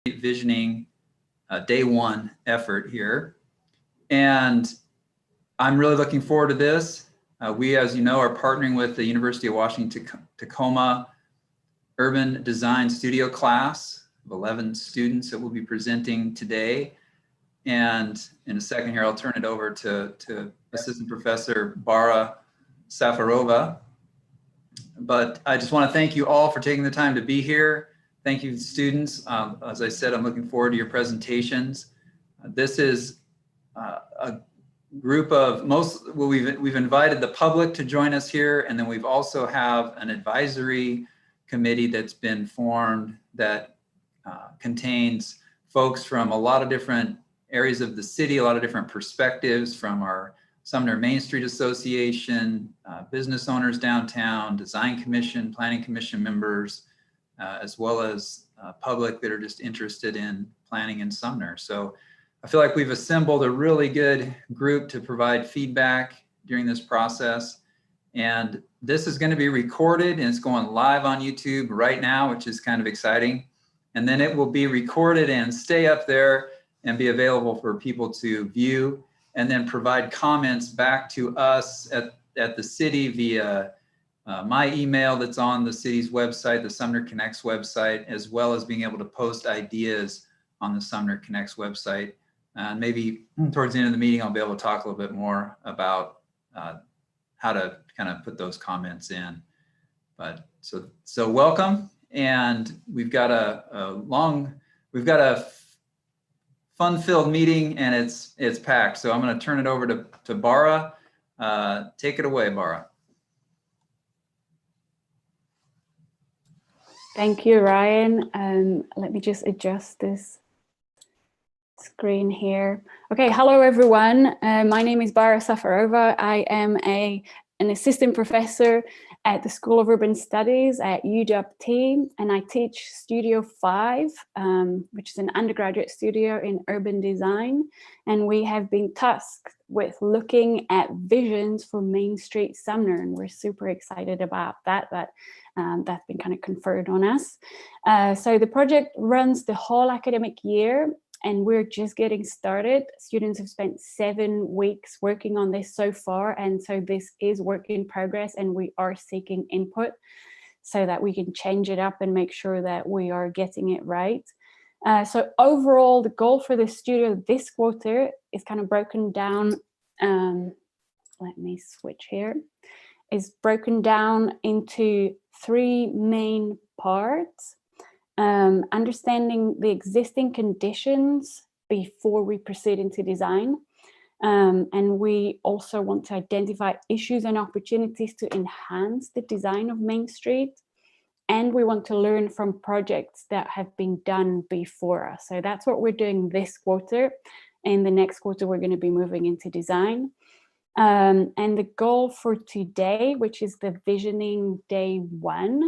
visioning day one effort here. And I'm really looking forward to this. We, as you know, are partnering with the University of Washington Tacoma Urban Design Studio class of 11 students that will be presenting today. And in a second here, I'll turn it over to Assistant Professor Bara Safarova. But I just want to thank you all for taking the time to be here. Thank you, students. As I said, I'm looking forward to your presentations. This is a group of we've invited the public to join us here, and then we've also have an advisory committee that's been formed that contains folks from a lot of different areas of the city, a lot of different perspectives from our Sumner Main Street Association, business owners downtown, design commission, planning commission members, as well as public that are just interested in planning in Sumner. So I feel like we've assembled a really good group to provide feedback during this process. And this is going to be recorded and it's going live on YouTube right now, which is kind of exciting. And then it will be recorded and stay up there and be available for people to view and then provide comments back to us at the city via my email that's on the city's website, the Sumner Connects website, as well as being able to post ideas on the Sumner Connects website. And maybe towards the end of the meeting, I'll be able to talk a little bit more about how to kind of put those comments in. But so welcome. And we've got a fun-filled meeting and it's packed. So I'm going to turn it over to Bara. Take it away, Bara. Thank you, Ryan. Let me just adjust this screen here. Okay, hello everyone. My name is Bara Safarova. I am an assistant professor at the School of Urban Studies at UW-T, and I teach Studio 5, which is an undergraduate studio in urban design. And we have been tasked with looking at visions for Main Street Sumner, and we're super excited about that. That's been kind of conferred on us. So the project runs the whole academic year, and we're just getting started. Students have spent 7 weeks working on this so far, and so this is work in progress, and we are seeking input so that we can change it up and make sure that we are getting it right. So overall, the goal for the studio this quarter is kind of broken down, let me switch here, is broken down into 3 main parts. Understanding the existing conditions before we proceed into design. And we also want to identify issues and opportunities to enhance the design of Main Street. And we want to learn from projects that have been done before us. So that's what we're doing this quarter. In the next quarter, we're going to be moving into design. And the goal for today, which is the visioning day 1,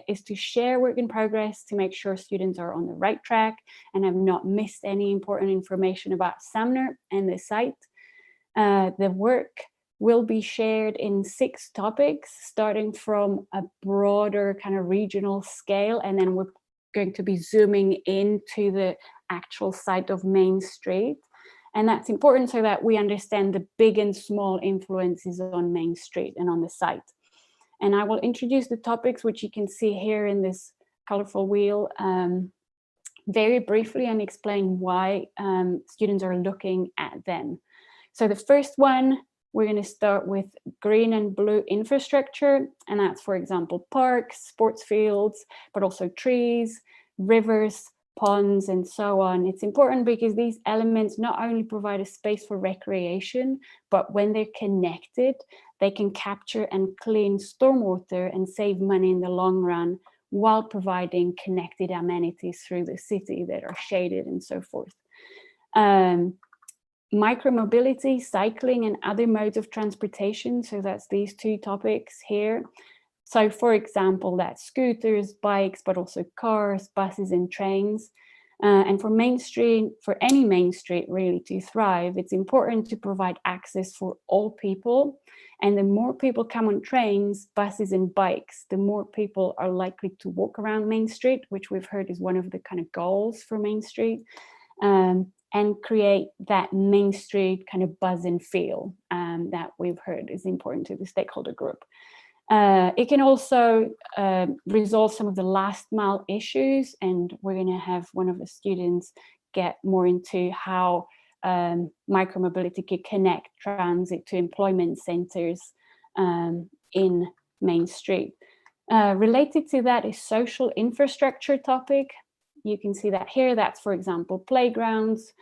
is to share work in progress to make sure students are on the right track and have not missed any important information about Sumner and the site. The work will be shared in 6 topics, starting from a broader kind of regional scale, and then we're going to be zooming into the actual site of Main Street. And that's important so that we understand the big and small influences on Main Street and on the site. And I will introduce the topics, which you can see here in this colorful wheel, very briefly, and explain why students are looking at them. So the first one, we're going to start with green and blue infrastructure. And that's, for example, parks, sports fields, but also trees, rivers, ponds, and so on. It's important because these elements not only provide a space for recreation, but when they're connected, they can capture and clean stormwater and save money in the long run while providing connected amenities through the city that are shaded and so forth. Micromobility, cycling, and other modes of transportation. So that's these 2 topics here. So for example, that's scooters, bikes, but also cars, buses, and trains. And for Main Street, for any Main Street really to thrive, it's important to provide access for all people. And the more people come on trains, buses and bikes, the more people are likely to walk around Main Street, which we've heard is one of the kind of goals for Main Street, and create that Main Street kind of buzz and feel that we've heard is important to the stakeholder group. It can also resolve some of the last mile issues, and we're going to have one of the students get more into how micromobility can connect transit to employment centers in Main Street. Related to that is social infrastructure topic. You can see that here. That's, for example, playgrounds,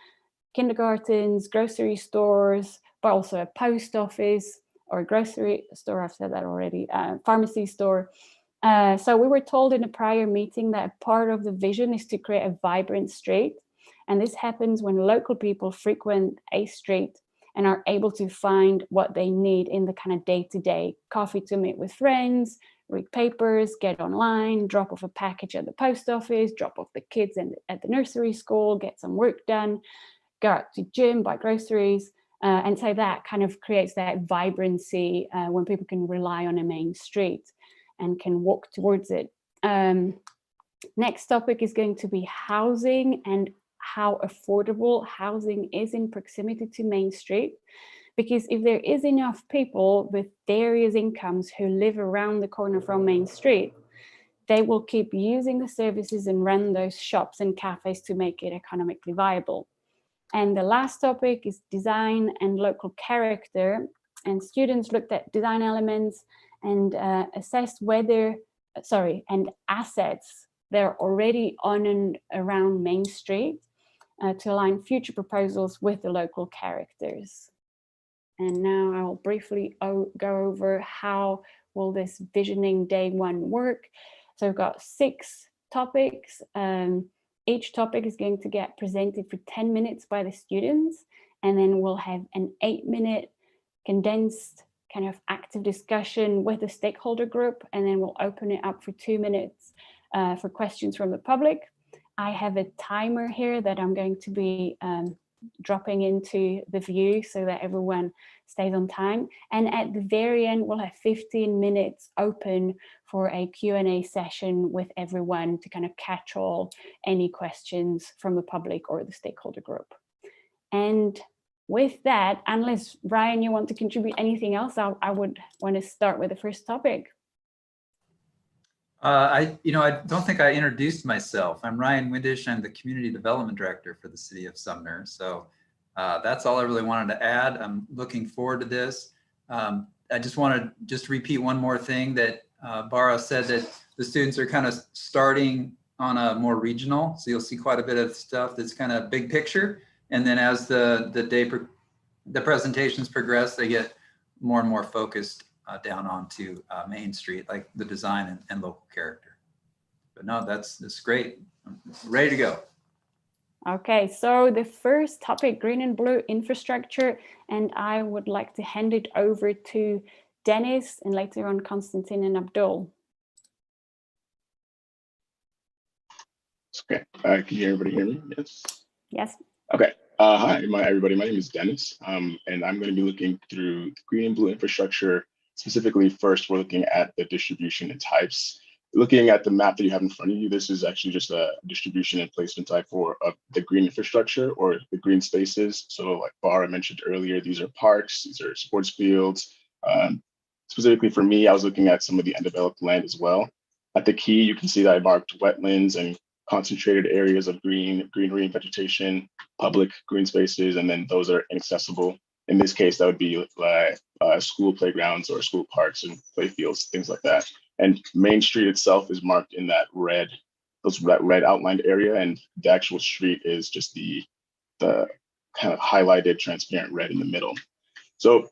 kindergartens, grocery stores, but also a post office, or a grocery store, I've said that already, pharmacy store. So we were told in a prior meeting that part of the vision is to create a vibrant street. And this happens when local people frequent a street and are able to find what they need in the kind of day-to-day, coffee to meet with friends, read papers, get online, drop off a package at the post office, drop off the kids at the nursery school, get some work done, go out to gym, buy groceries. And so that kind of creates that vibrancy when people can rely on a main street and can walk towards it. Next topic is going to be housing and how affordable housing is in proximity to Main Street. Because if there is enough people with various incomes who live around the corner from Main Street, they will keep using the services and run those shops and cafes to make it economically viable. And the last topic is design and local character. And students looked at design elements and assessed and assets that are already on and around Main Street to align future proposals with the local characters. And now I'll briefly go over how will this visioning day one work. So we've got 6 topics. Each topic is going to get presented for 10 minutes by the students, and then we'll have an 8-minute condensed kind of active discussion with the stakeholder group, and then we'll open it up for 2 minutes for questions from the public. I have a timer here that I'm going to be dropping into the view so that everyone stays on time. And at the very end, we'll have 15 minutes open for a Q&A session with everyone to kind of catch all any questions from the public or the stakeholder group. And with that, unless Ryan, you want to contribute anything else, I would want to start with the first topic. I don't think I introduced myself. I'm Ryan Windish. I'm the Community Development Director for the City of Sumner. So that's all I really wanted to add. I'm looking forward to this. I just want to repeat one more thing that Bara said, that the students are kind of starting on a more regional. So you'll see quite a bit of stuff that's kind of big picture. And then as the presentations progress, they get more and more focused down onto Main Street, like the design and local character. But no, that's great. I'm ready to go. Okay, so the first topic, green and blue infrastructure, and I would like to hand it over to Dennis and later on Konstantin and Abdul. Okay, can everybody hear me? Yes. Yes. Okay. Hi, everybody. My name is Dennis, and I'm going to be looking through green and blue infrastructure. Specifically, first, we're looking at the distribution and types. Looking at the map that you have in front of you, this is actually just a distribution and placement type for the green infrastructure or the green spaces. So like Bara mentioned earlier, these are parks, these are sports fields. Specifically for me, I was looking at some of the undeveloped land as well. At the key, you can see that I marked wetlands and concentrated areas of greenery and vegetation, public green spaces, and then those are inaccessible. In this case, that would be like school playgrounds or school parks and play fields, things like that. And Main Street itself is marked in that red outlined area, and the actual street is just the kind of highlighted transparent red in the middle. So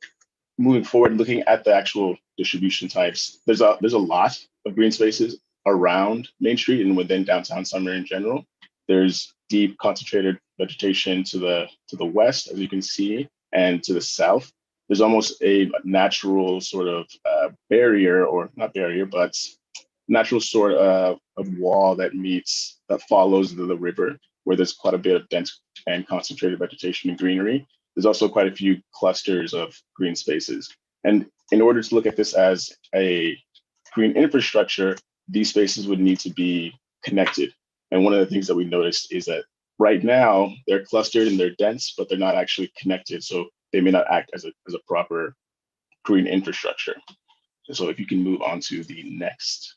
moving forward, looking at the actual distribution types, there's a lot of green spaces around Main Street and within downtown Sumner in general. There's deep concentrated vegetation to the west, as you can see, and to the south. There's almost a natural sort of barrier, or not barrier, but natural sort of wall that follows the river, where there's quite a bit of dense and concentrated vegetation and greenery, there's also quite a few clusters of green spaces. And in order to look at this as a green infrastructure, these spaces would need to be connected. And one of the things that we noticed is that right now they're clustered and they're dense, but they're not actually connected. So they may not act as a proper green infrastructure. And so if you can move on to the next.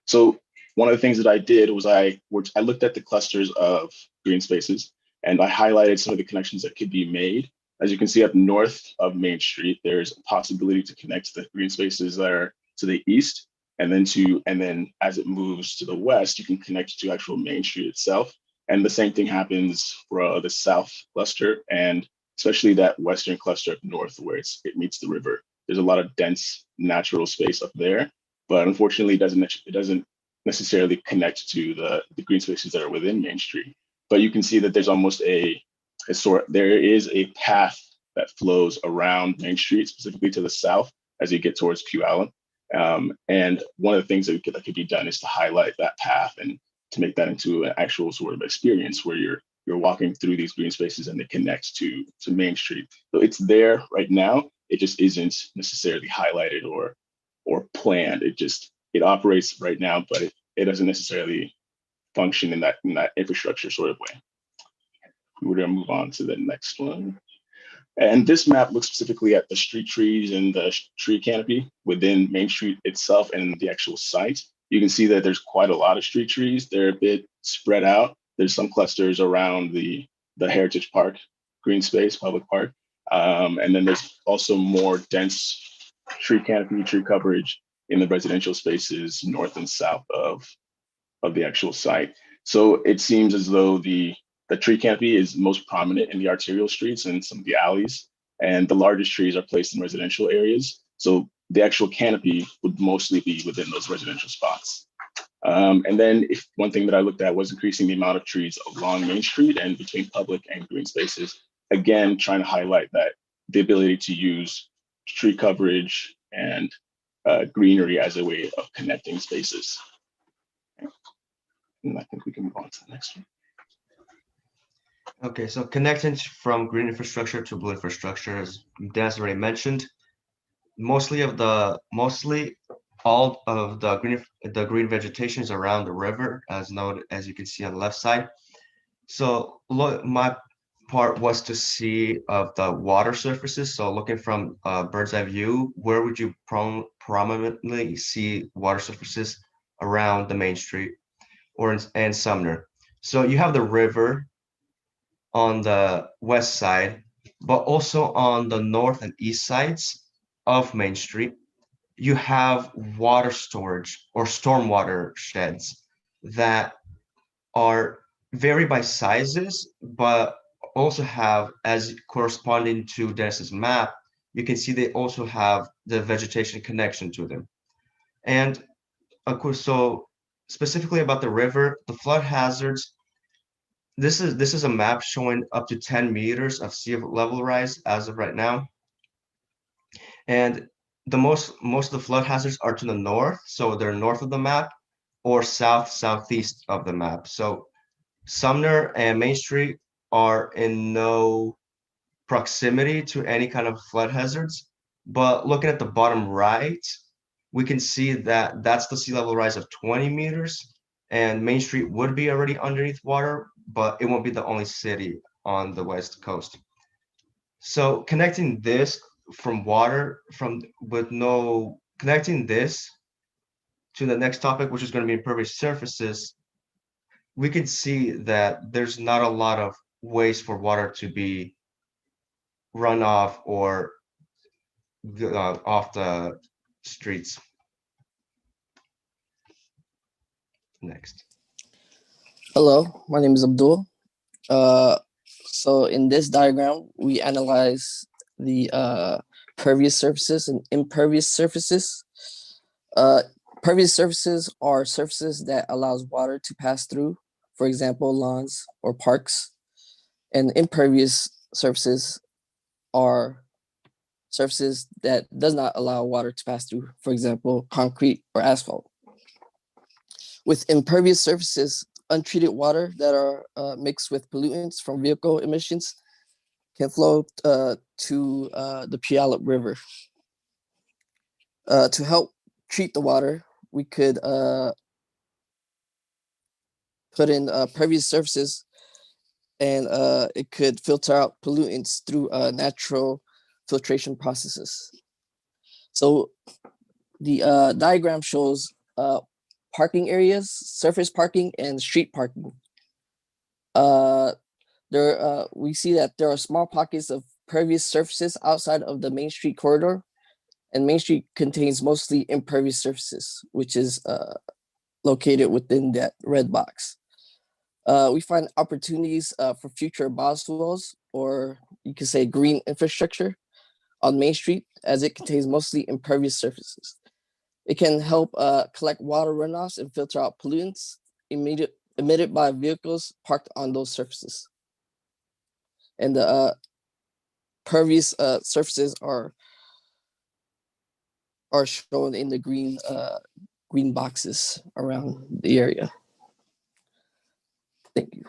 So one of the things that I did was I looked at the clusters of green spaces and I highlighted some of the connections that could be made. As you can see up north of Main Street, there's a possibility to connect the green spaces that are to the east, and then as it moves to the west, you can connect to actual Main Street itself. And the same thing happens for the south cluster, and especially that western cluster up north where it meets the river. There's a lot of dense natural space up there, but unfortunately it doesn't necessarily connect to the green spaces that are within Main Street. But you can see that there's almost there is a path that flows around Main Street, specifically to the south as you get towards Puyallup. And one of the things that could be done is to highlight that path and to make that into an actual sort of experience where you're walking through these green spaces and they connect to Main Street. So it's there right now. It just isn't necessarily highlighted or planned. It operates right now, but it doesn't necessarily function in that infrastructure sort of way. We're going to move on to the next one. And this map looks specifically at the street trees and the tree canopy within Main Street itself and the actual site. You can see that there's quite a lot of street trees. They're a bit spread out. There's some clusters around the Heritage Park, green space, public park. And then there's also more dense tree canopy, tree coverage in the residential spaces north and south of the actual site. So it seems as though the tree canopy is most prominent in the arterial streets and some of the alleys, and the largest trees are placed in residential areas. So the actual canopy would mostly be within those residential spots. And then one thing that I looked at was increasing the amount of trees along Main Street and between public and green spaces. Again, trying to highlight that the ability to use tree coverage and greenery as a way of connecting spaces. And I think we can move on to the next one. Okay, so connecting from green infrastructure to blue infrastructure, as Dennis already mentioned, mostly all of the green vegetation is around the river, as you can see on the left side. So my part was to see of the water surfaces. So looking from a bird's eye view, where would you prominently see water surfaces around the Main Street and Sumner? So you have the river on the west side, but also on the north and east sides of Main Street, you have water storage or stormwater sheds that vary by sizes, but also have, as corresponding to Dennis's map, you can see they also have the vegetation connection to them. And of course, so specifically about the river, the flood hazards, this is a map showing up to 10 meters of sea level rise as of right now. And most of the flood hazards are to the north, so they're north of the map, or southeast of the map. So Sumner and Main Street are in no proximity to any kind of flood hazards. But looking at the bottom right, we can see that that's the sea level rise of 20 meters, and Main Street would be already underneath water, but it won't be the only city on the West Coast. So connecting this connecting this to the next topic, which is going to be impervious surfaces, we can see that there's not a lot of ways for water to be run off or off the streets. Next. Hello, my name is Abdul. So in this diagram, we analyze the pervious surfaces and impervious surfaces. Pervious surfaces are surfaces that allows water to pass through, for example, lawns or parks. And impervious surfaces are surfaces that does not allow water to pass through, for example, concrete or asphalt. With impervious surfaces, untreated water that are mixed with pollutants from vehicle emissions can flow to the Puyallup River. To help treat the water, we could put in pervious surfaces, and it could filter out pollutants through natural filtration processes. So the diagram shows parking areas, surface parking, and street parking. We see that there are small pockets of pervious surfaces outside of the Main Street corridor, and Main Street contains mostly impervious surfaces, which is located within that red box. We find opportunities for future bioswales, or you could say green infrastructure, on Main Street, as it contains mostly impervious surfaces. It can help collect water runoffs and filter out pollutants emitted by vehicles parked on those surfaces. And the pervious surfaces are shown in the green boxes around the area. Thank you.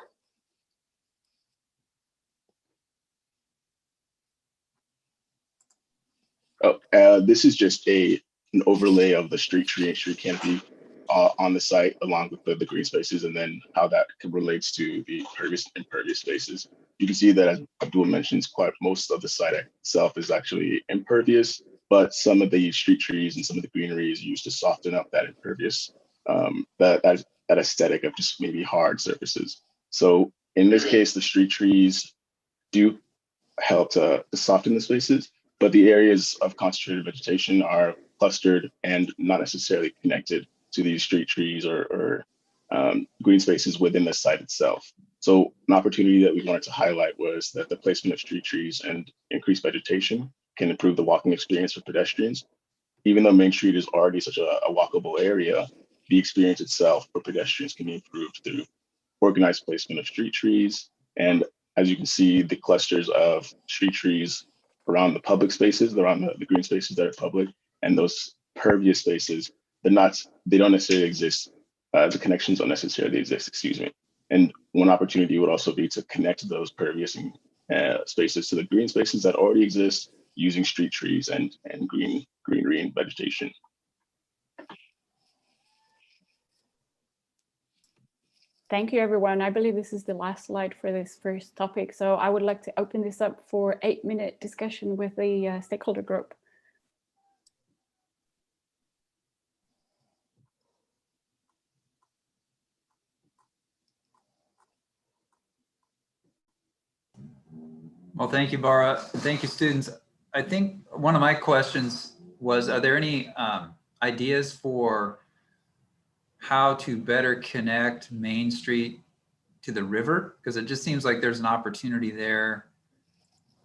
This is just an overlay of the street tree and street canopy on the site, along with the green spaces, and then how that relates to the impervious spaces. You can see that, as Abdul mentions, most of the site itself is actually impervious, but some of the street trees and some of the greenery is used to soften up that impervious, that aesthetic of just maybe hard surfaces. So in this case, the street trees do help to soften the spaces, but the areas of concentrated vegetation are clustered and not necessarily connected to these street trees or green spaces within the site itself. So an opportunity that we wanted to highlight was that the placement of street trees and increased vegetation can improve the walking experience for pedestrians. Even though Main Street is already such a walkable area, the experience itself for pedestrians can be improved through organized placement of street trees. And as you can see, the clusters of street trees around the public spaces, around the green spaces that are public, and those pervious spaces, they don't necessarily exist. The connections don't necessarily exist, excuse me. And one opportunity would also be to connect those pervious spaces to the green spaces that already exist using street trees and greenery and vegetation. Thank you, everyone. I believe this is the last slide for this first topic. So I would like to open this up for 8-minute discussion with the stakeholder group. Well, thank you, Bara. Thank you, students. I think one of my questions was, are there any ideas for how to better connect Main Street to the river? Because it just seems like there's an opportunity there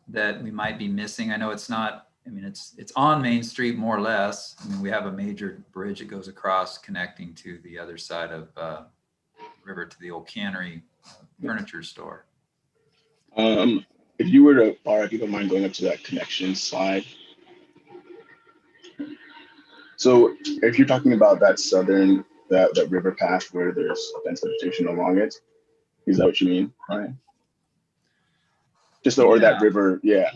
that we might be missing. I know it's not, I mean, it's on Main Street more or less. I mean, we have a major bridge that goes across connecting to the other side of river to the old cannery furniture store. If you were to, Bara, if you don't mind going up to that connection slide. So if you're talking about that that river path where there's dense vegetation along it, is that what you mean, Ryan? Or that river, yeah.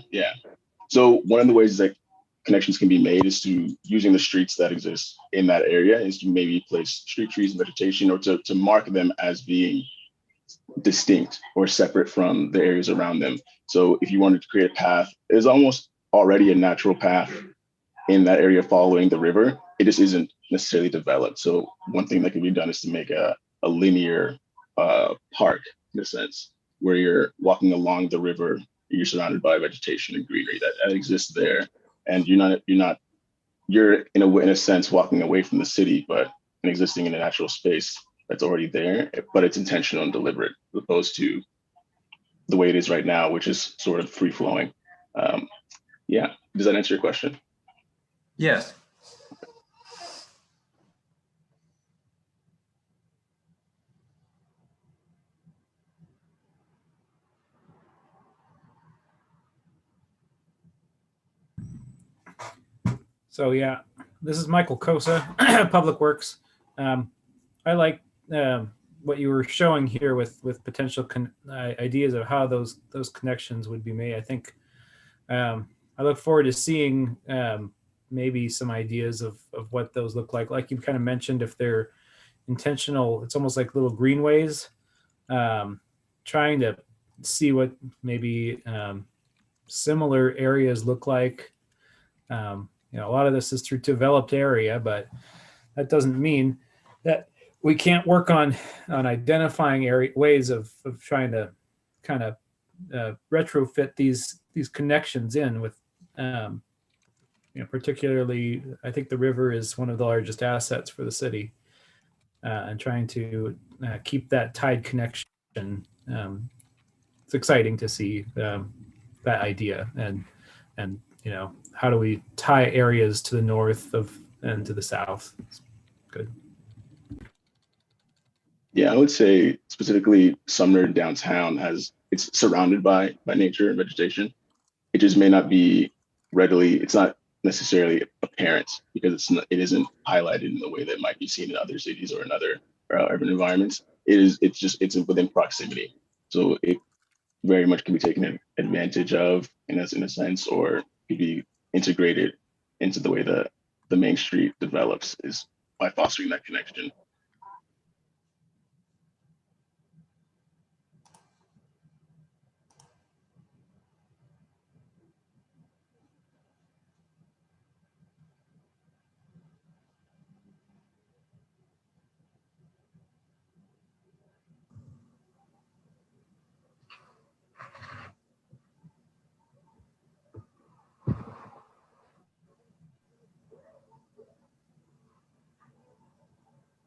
So one of the ways that connections can be made is to using the streets that exist in that area, is to maybe place street trees and vegetation, or to mark them as being distinct or separate from the areas around them. So if you wanted to create a path, there's almost already a natural path in that area following the river. It just isn't necessarily developed. So one thing that can be done is to make a linear park, in a sense, where you're walking along the river, you're surrounded by vegetation and greenery that exists there, and you're in a sense walking away from the city, but existing in a natural space that's already there, but it's intentional and deliberate, as opposed to the way it is right now, which is sort of free flowing. Yeah, does that answer your question? Yes. So this is Michael Kosa, Public Works. I like what you were showing here with potential ideas of how those connections would be made. I think I look forward to seeing maybe some ideas of what those look like. Like you kind of mentioned, if they're intentional, it's almost like little greenways, trying to see what maybe similar areas look like. You know, a lot of this is through developed area, but that doesn't mean that we can't work on identifying ways of trying to kind of retrofit these connections in with, you know, particularly, I think the river is one of the largest assets for the city, and trying to keep that tide connection. It's exciting to see that idea, and you know, how do we tie areas to the north of and to the south? It's good. Yeah, I would say specifically Sumner downtown it's surrounded by nature and vegetation. It just may not be it's not necessarily apparent because it isn't highlighted in the way that might be seen in other cities or in other urban environments. It's within proximity. So it very much can be taken advantage of in a sense, or could be integrated into the way that the main street develops is by fostering that connection.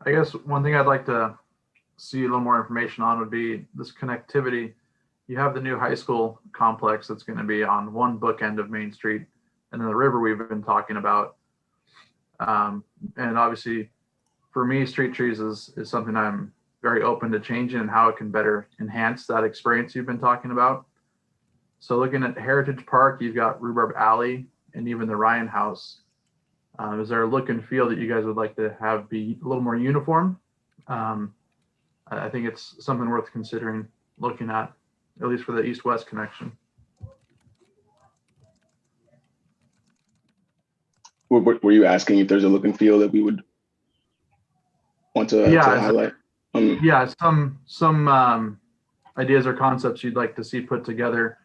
I guess one thing I'd like to see a little more information on would be this connectivity. You have the new high school complex that's going to be on one bookend of Main Street, and then the river we've been talking about. And obviously, for me, street trees is something I'm very open to changing and how it can better enhance that experience you've been talking about. So looking at Heritage Park, you've got Rhubarb Alley and even the Ryan House. Is there a look and feel that you guys would like to have be a little more uniform? I think it's something worth considering looking at least for the east-west connection. Were you asking if there's a look and feel that we would want to highlight? Yeah, some ideas or concepts you'd like to see put together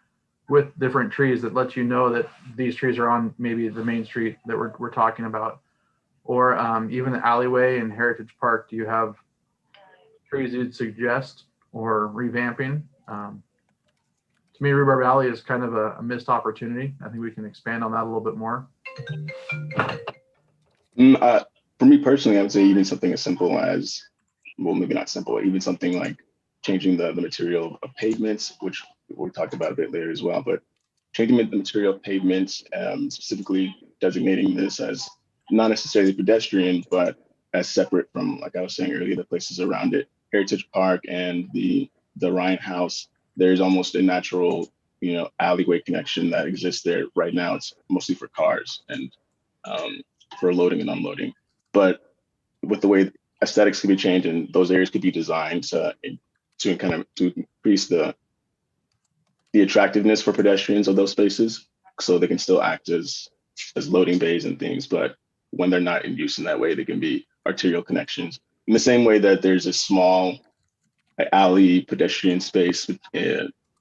with different trees that let you know that these trees are on maybe the main street that we're talking about, or even the alleyway in Heritage Park. Do you have trees you'd suggest or revamping? To me, Rhubarb Alley is kind of a missed opportunity. I think we can expand on that a little bit more. For me personally, I would say even something as simple as, well, maybe not simple, even something like changing the material of pavements, which we talked about a bit later as well, but changing the material of pavements, specifically designating this as not necessarily pedestrian, but as separate from, like I was saying earlier, the places around it. Heritage Park and the Ryan House, there's almost a natural, alleyway connection that exists there. Right now, it's mostly for cars and for loading and unloading. But with the way aesthetics can be changed, and those areas could be designed to increase the attractiveness for pedestrians of those spaces, so they can still act as loading bays and things. But when they're not in use in that way, they can be arterial connections. In the same way that there's a small alley pedestrian space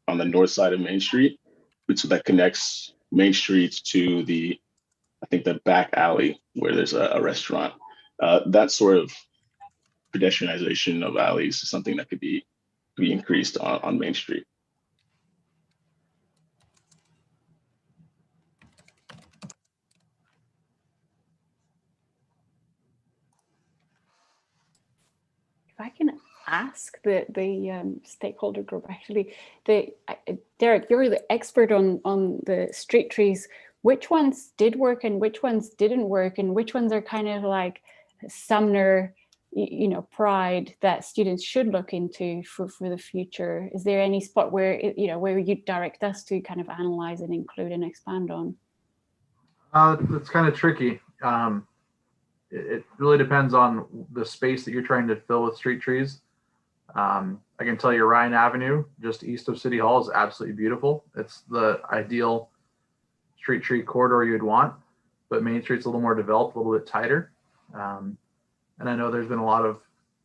on the north side of Main Street, that connects Main Street to the back alley where there's a restaurant. That sort of pedestrianization of alleys is something that could be increased on Main Street. If I can ask the stakeholder group, actually, Derek, you're the expert on the street trees. Which ones did work and which ones didn't work, and which ones are kind of like Sumner, pride that students should look into for the future? Is there any spot where where you direct us to kind of analyze and include and expand on? It's kind of tricky. It really depends on the space that you're trying to fill with street trees. I can tell you Ryan Avenue, just east of City Hall, is absolutely beautiful. It's the ideal street tree corridor you'd want, but Main Street's a little more developed, a little bit tighter. And I know there's been a lot of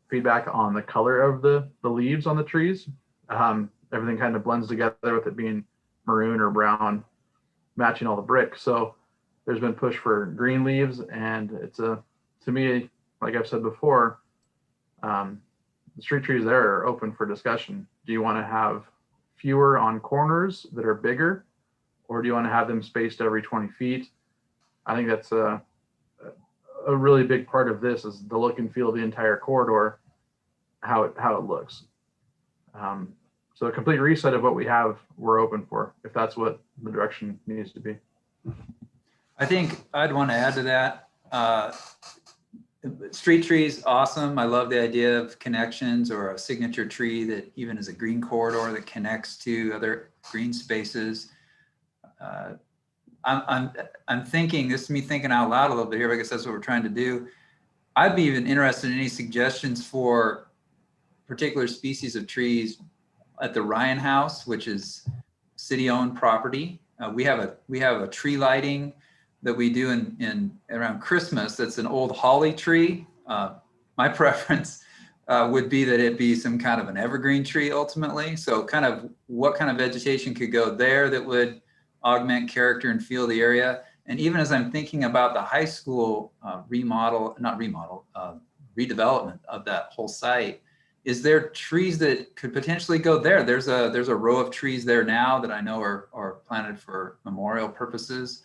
feedback on the color of the leaves on the trees. Everything kind of blends together with it being maroon or brown, matching all the brick. So there's been push for green leaves, and it's to me, like I've said before, the street trees there are open for discussion. Do you want to have fewer on corners that are bigger, or do you want to have them spaced every 20 feet? I think that's a really big part of this is the look and feel of the entire corridor, how it looks. So a complete reset of what we have, we're open for, if that's what the direction needs to be. I think I'd want to add to that. Street trees, awesome. I love the idea of connections or a signature tree that even is a green corridor that connects to other green spaces. I'm thinking, this is me thinking out loud a little bit here, but I guess that's what we're trying to do. I'd be even interested in any suggestions for particular species of trees at the Ryan House, which is city-owned property. We have a tree lighting that we do in around Christmas. That's an old holly tree. My preference would be that it be some kind of an evergreen tree ultimately. So kind of what kind of vegetation could go there that would augment character and feel of the area. And even as I'm thinking about the high school redevelopment of that whole site, is there trees that could potentially go there? There's a row of trees there now that I know are planted for memorial purposes,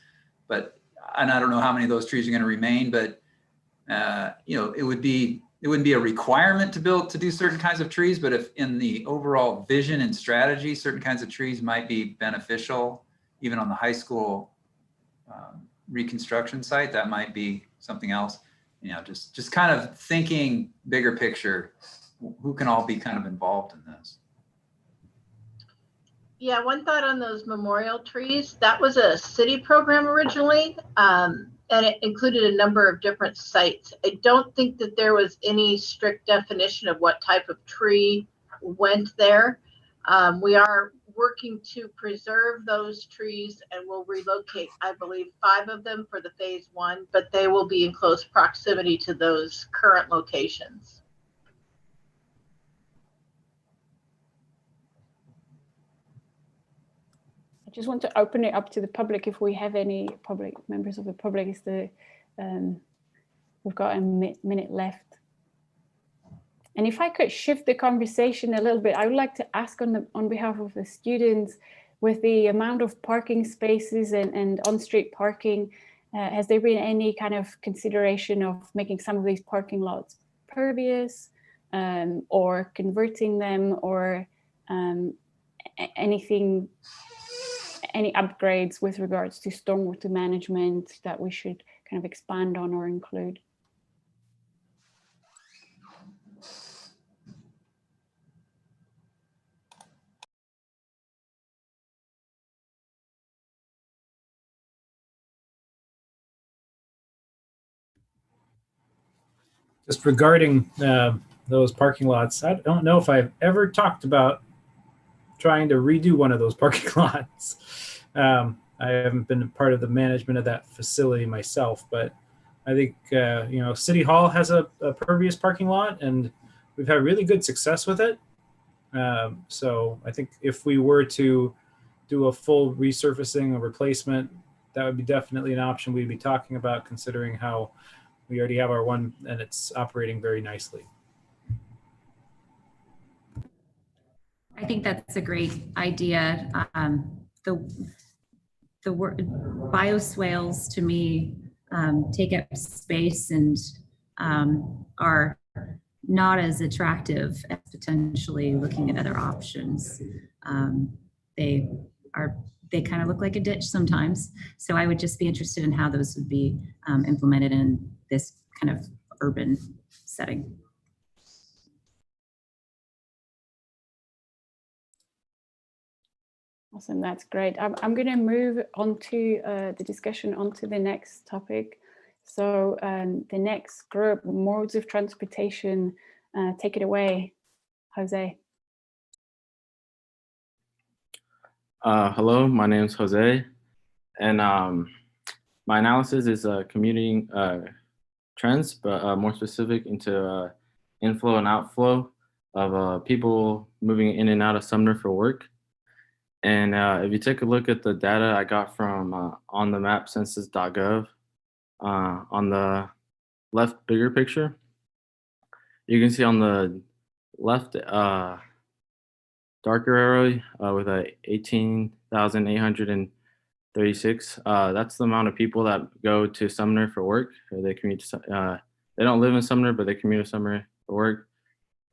and I don't know how many of those trees are going to remain, but it wouldn't be a requirement to do certain kinds of trees, but if in the overall vision and strategy, certain kinds of trees might be beneficial, even on the high school reconstruction site, that might be something else. Just kind of thinking bigger picture, who can all be kind of involved in this? Yeah, one thought on those memorial trees, that was a city program originally, and it included a number of different sites. I don't think that there was any strict definition of what type of tree went there. We are working to preserve those trees, and we'll relocate, I believe, 5 of them for the phase 1, but they will be in close proximity to those current locations. I just want to open it up to the public. If we have any members of the public, we've got a minute left. And if I could shift the conversation a little bit, I would like to ask on behalf of the students, with the amount of parking spaces and on-street parking, has there been any kind of consideration of making some of these parking lots pervious, or converting them, or any upgrades with regards to stormwater management that we should kind of expand on or include? Just regarding those parking lots, I don't know if I've ever talked about trying to redo one of those parking lots. I haven't been part of the management of that facility myself, but I think City Hall has a pervious parking lot, and we've had really good success with it. So I think if we were to do a full resurfacing or replacement, that would be definitely an option we'd be talking about, considering how we already have our one and it's operating very nicely. I think that's a great idea. The word bioswales to me take up space and are not as attractive as potentially looking at other options. They kind of look like a ditch sometimes. So I would just be interested in how those would be implemented in this kind of urban setting. Awesome, that's great. I'm going to move on to the discussion onto the next topic. So the next group, modes of transportation, take it away. Jose. Hello, my name is Jose, and my analysis is commuting trends, but more specific into inflow and outflow of people moving in and out of Sumner for work. And if you take a look at the data I got from on the map census.gov, on the left bigger picture, you can see on the left darker arrow with a 18,836. That's the amount of people that go to Sumner for work, or they commute to, they don't live in Sumner, but they commute to Sumner for work.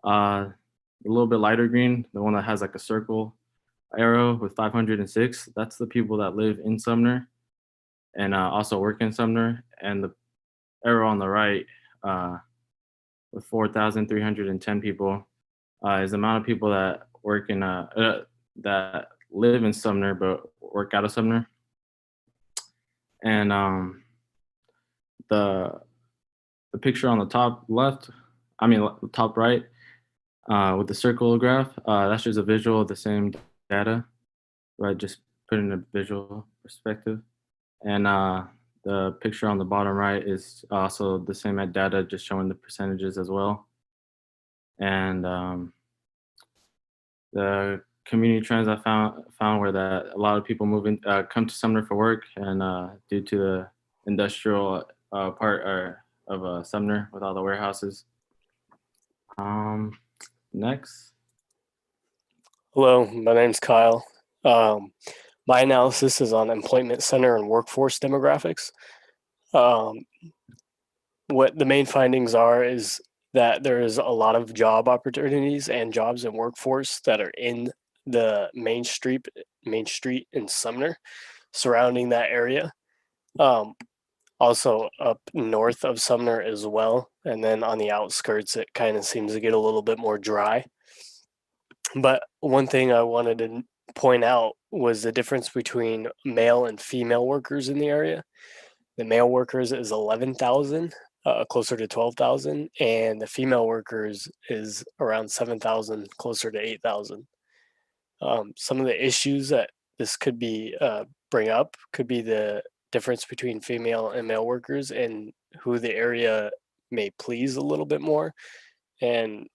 A little bit lighter green, the one that has like a circle arrow with 506, that's the people that live in Sumner and also work in Sumner. And the arrow on the right with 4,310 people is the amount of people that work in that live in Sumner but work out of Sumner. And the picture on the top left, I mean top right, with the circle graph, that's just a visual of the same data, right? Just put in a visual perspective. And the picture on the bottom right is also the same data, just showing the percentages as well. And the community trends I found were that a lot of people come to Sumner for work, and due to the industrial part of Sumner with all the warehouses. Next. Hello, my name's Kyle. My analysis is on employment center and workforce demographics. What the main findings are is that there is a lot of job opportunities and jobs in workforce that are in the main street in Sumner, surrounding that area. Also up north of Sumner as well. And then on the outskirts, it kind of seems to get a little bit more dry. But one thing I wanted to point out was the difference between male and female workers in the area. The male workers is 11,000, closer to 12,000, and the female workers is around 7,000, closer to 8,000. Some of the issues that this could be bring up could be the difference between female and male workers and who the area may please a little bit more, and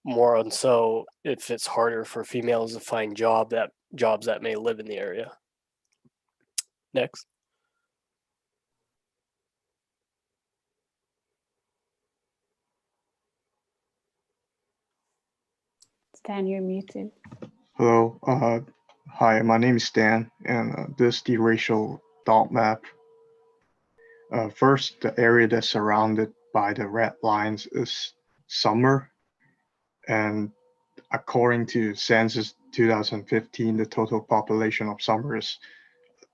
more on so if it's harder for females to find jobs that may live in the area. Next. Stan, you're muted. Hello, hi, my name is Stan, and this is the racial dot map. First, the area that's surrounded by the red lines is Summer, and according to Census 2015, the total population of Summer is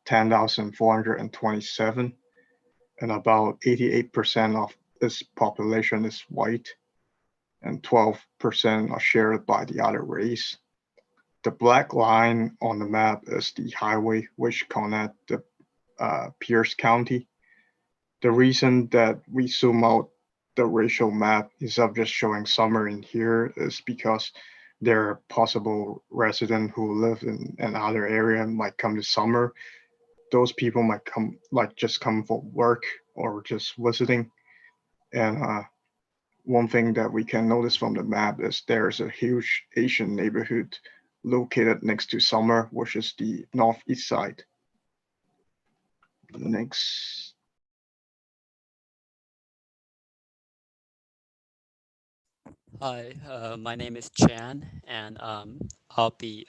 10,427, and about 88% of this population is white, and 12% are shared by the other race. The black line on the map is the highway which connects the Pierce County. The reason that we zoom out the racial map instead of just showing Summer in here is because there are possible residents who live in another area might come to Summer. Those people might come just come for work or just visiting. And one thing that we can notice from the map is there's a huge Asian neighborhood located next to Summer, which is the northeast side. Next. Hi, my name is Chan, and I'll be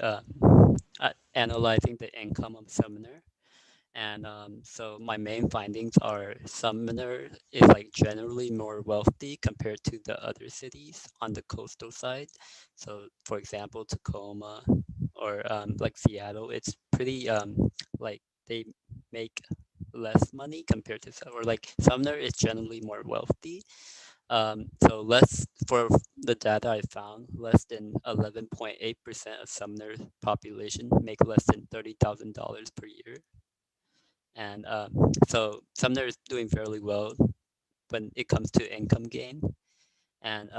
analyzing the income of Sumner. And so my main findings are Sumner is like generally more wealthy compared to the other cities on the coastal side. So for example, Tacoma or like Seattle, it's pretty like they make less money compared to, or like Sumner is generally more wealthy. So less, for the data I found, less than 11.8% of Sumner's population make less than $30,000 per year. And so Sumner is doing fairly well when it comes to income gain. And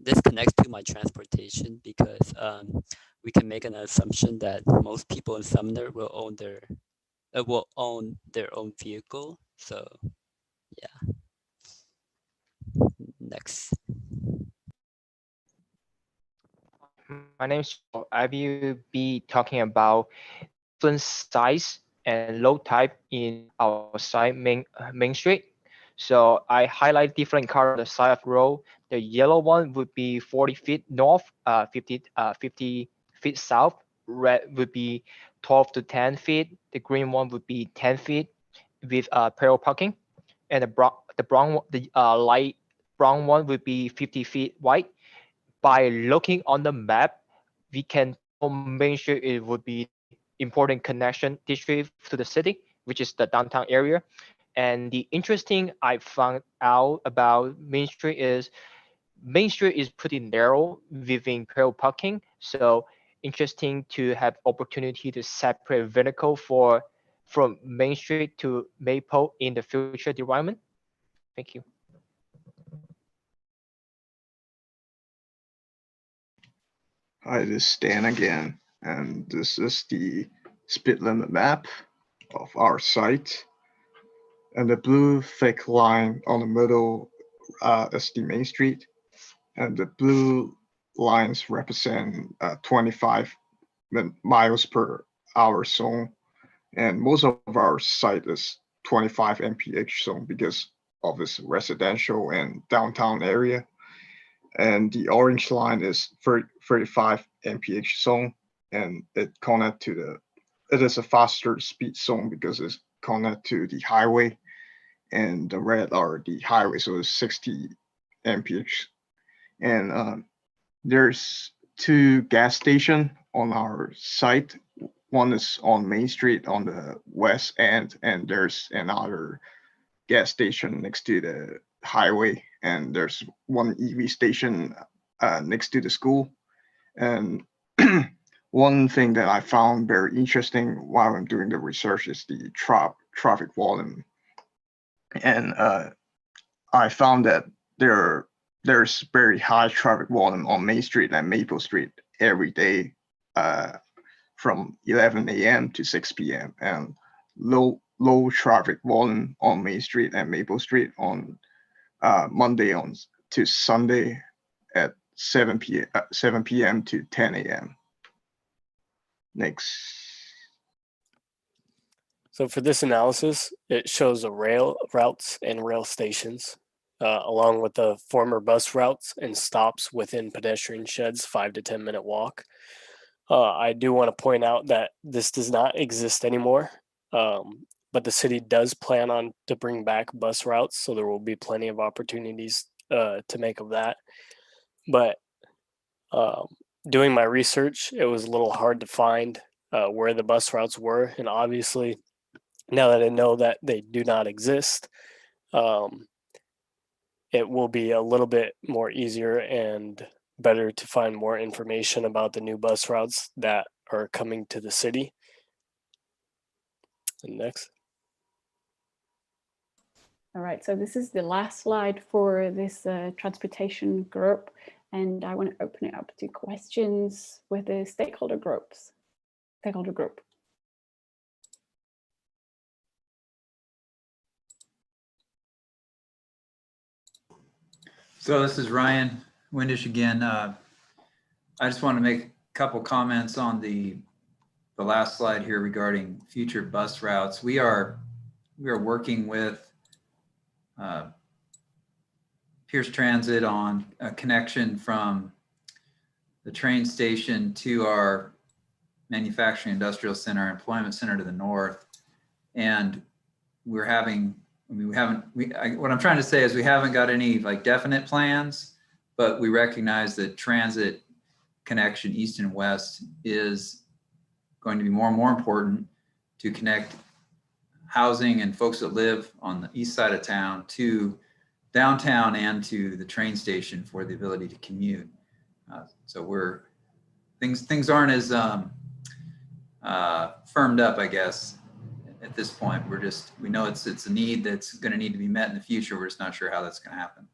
this connects to my transportation because we can make an assumption that most people in Sumner will own their own vehicle. So yeah, next. My name is Joel. I will be talking about different size and load type in our side main street. So I highlight different color on the side of the road. The yellow one would be 40 feet north, 50 feet south. Red would be 12 to 10 feet. The green one would be 10 feet with parallel parking, and the light brown one would be 50 feet wide. By looking on the map, we can tell Main Street it would be important connection district to the city, which is the downtown area. And the interesting I found out about Main Street is pretty narrow within parallel parking. So interesting to have opportunity to separate vehicle from Main Street to Maple in the future development. Thank you. Hi, this is Stan again, and this is the speed limit map of our site. And the blue thick line on the middle is the main street, and the blue lines represent 25 miles per hour zone. And most of our site is 25 mph zone because of its residential and downtown area. And the orange line is 35 mph zone, and it is a faster speed zone because it's connected to the highway, and the red are the highway, so it's 60 mph. And there's 2 gas station on our site. One is on Main Street on the west end, and there's another gas station next to the highway, and there's one EV station next to the school. And one thing that I found very interesting while I'm doing the research is the traffic volume. And I found that there's very high traffic volume on Main Street and Maple Street every day from 11 a.m. to 6 p.m. and low traffic volume on Main Street and Maple Street on Monday on to Sunday at 7 p.m. to 10 a.m. Next. So for this analysis, it shows the rail routes and rail stations, along with the former bus routes and stops within pedestrian sheds, 5 to 10 minute walk. I do want to point out that this does not exist anymore, but the city does plan on to bring back bus routes, so there will be plenty of opportunities to make of that. But doing my research, it was a little hard to find where the bus routes were, and obviously, now that I know that they do not exist, it will be a little bit more easier and better to find more information about the new bus routes that are coming to the city. And next. All right, so this is the last slide for this transportation group, and I want to open it up to questions with the stakeholder group. So this is Ryan Windish again. I just want to make a couple comments on the last slide here regarding future bus routes. We are working with Pierce Transit on a connection from the train station to our manufacturing industrial center, employment center to the north. And we're having, what I'm trying to say is we haven't got any like definite plans, but we recognize that transit connection east and west is going to be more and more important to connect housing and folks that live on the east side of town to downtown and to the train station for the ability to commute. So things aren't as firmed up, I guess, at this point. We know it's a need that's going to need to be met in the future. We're just not sure how that's going to happen.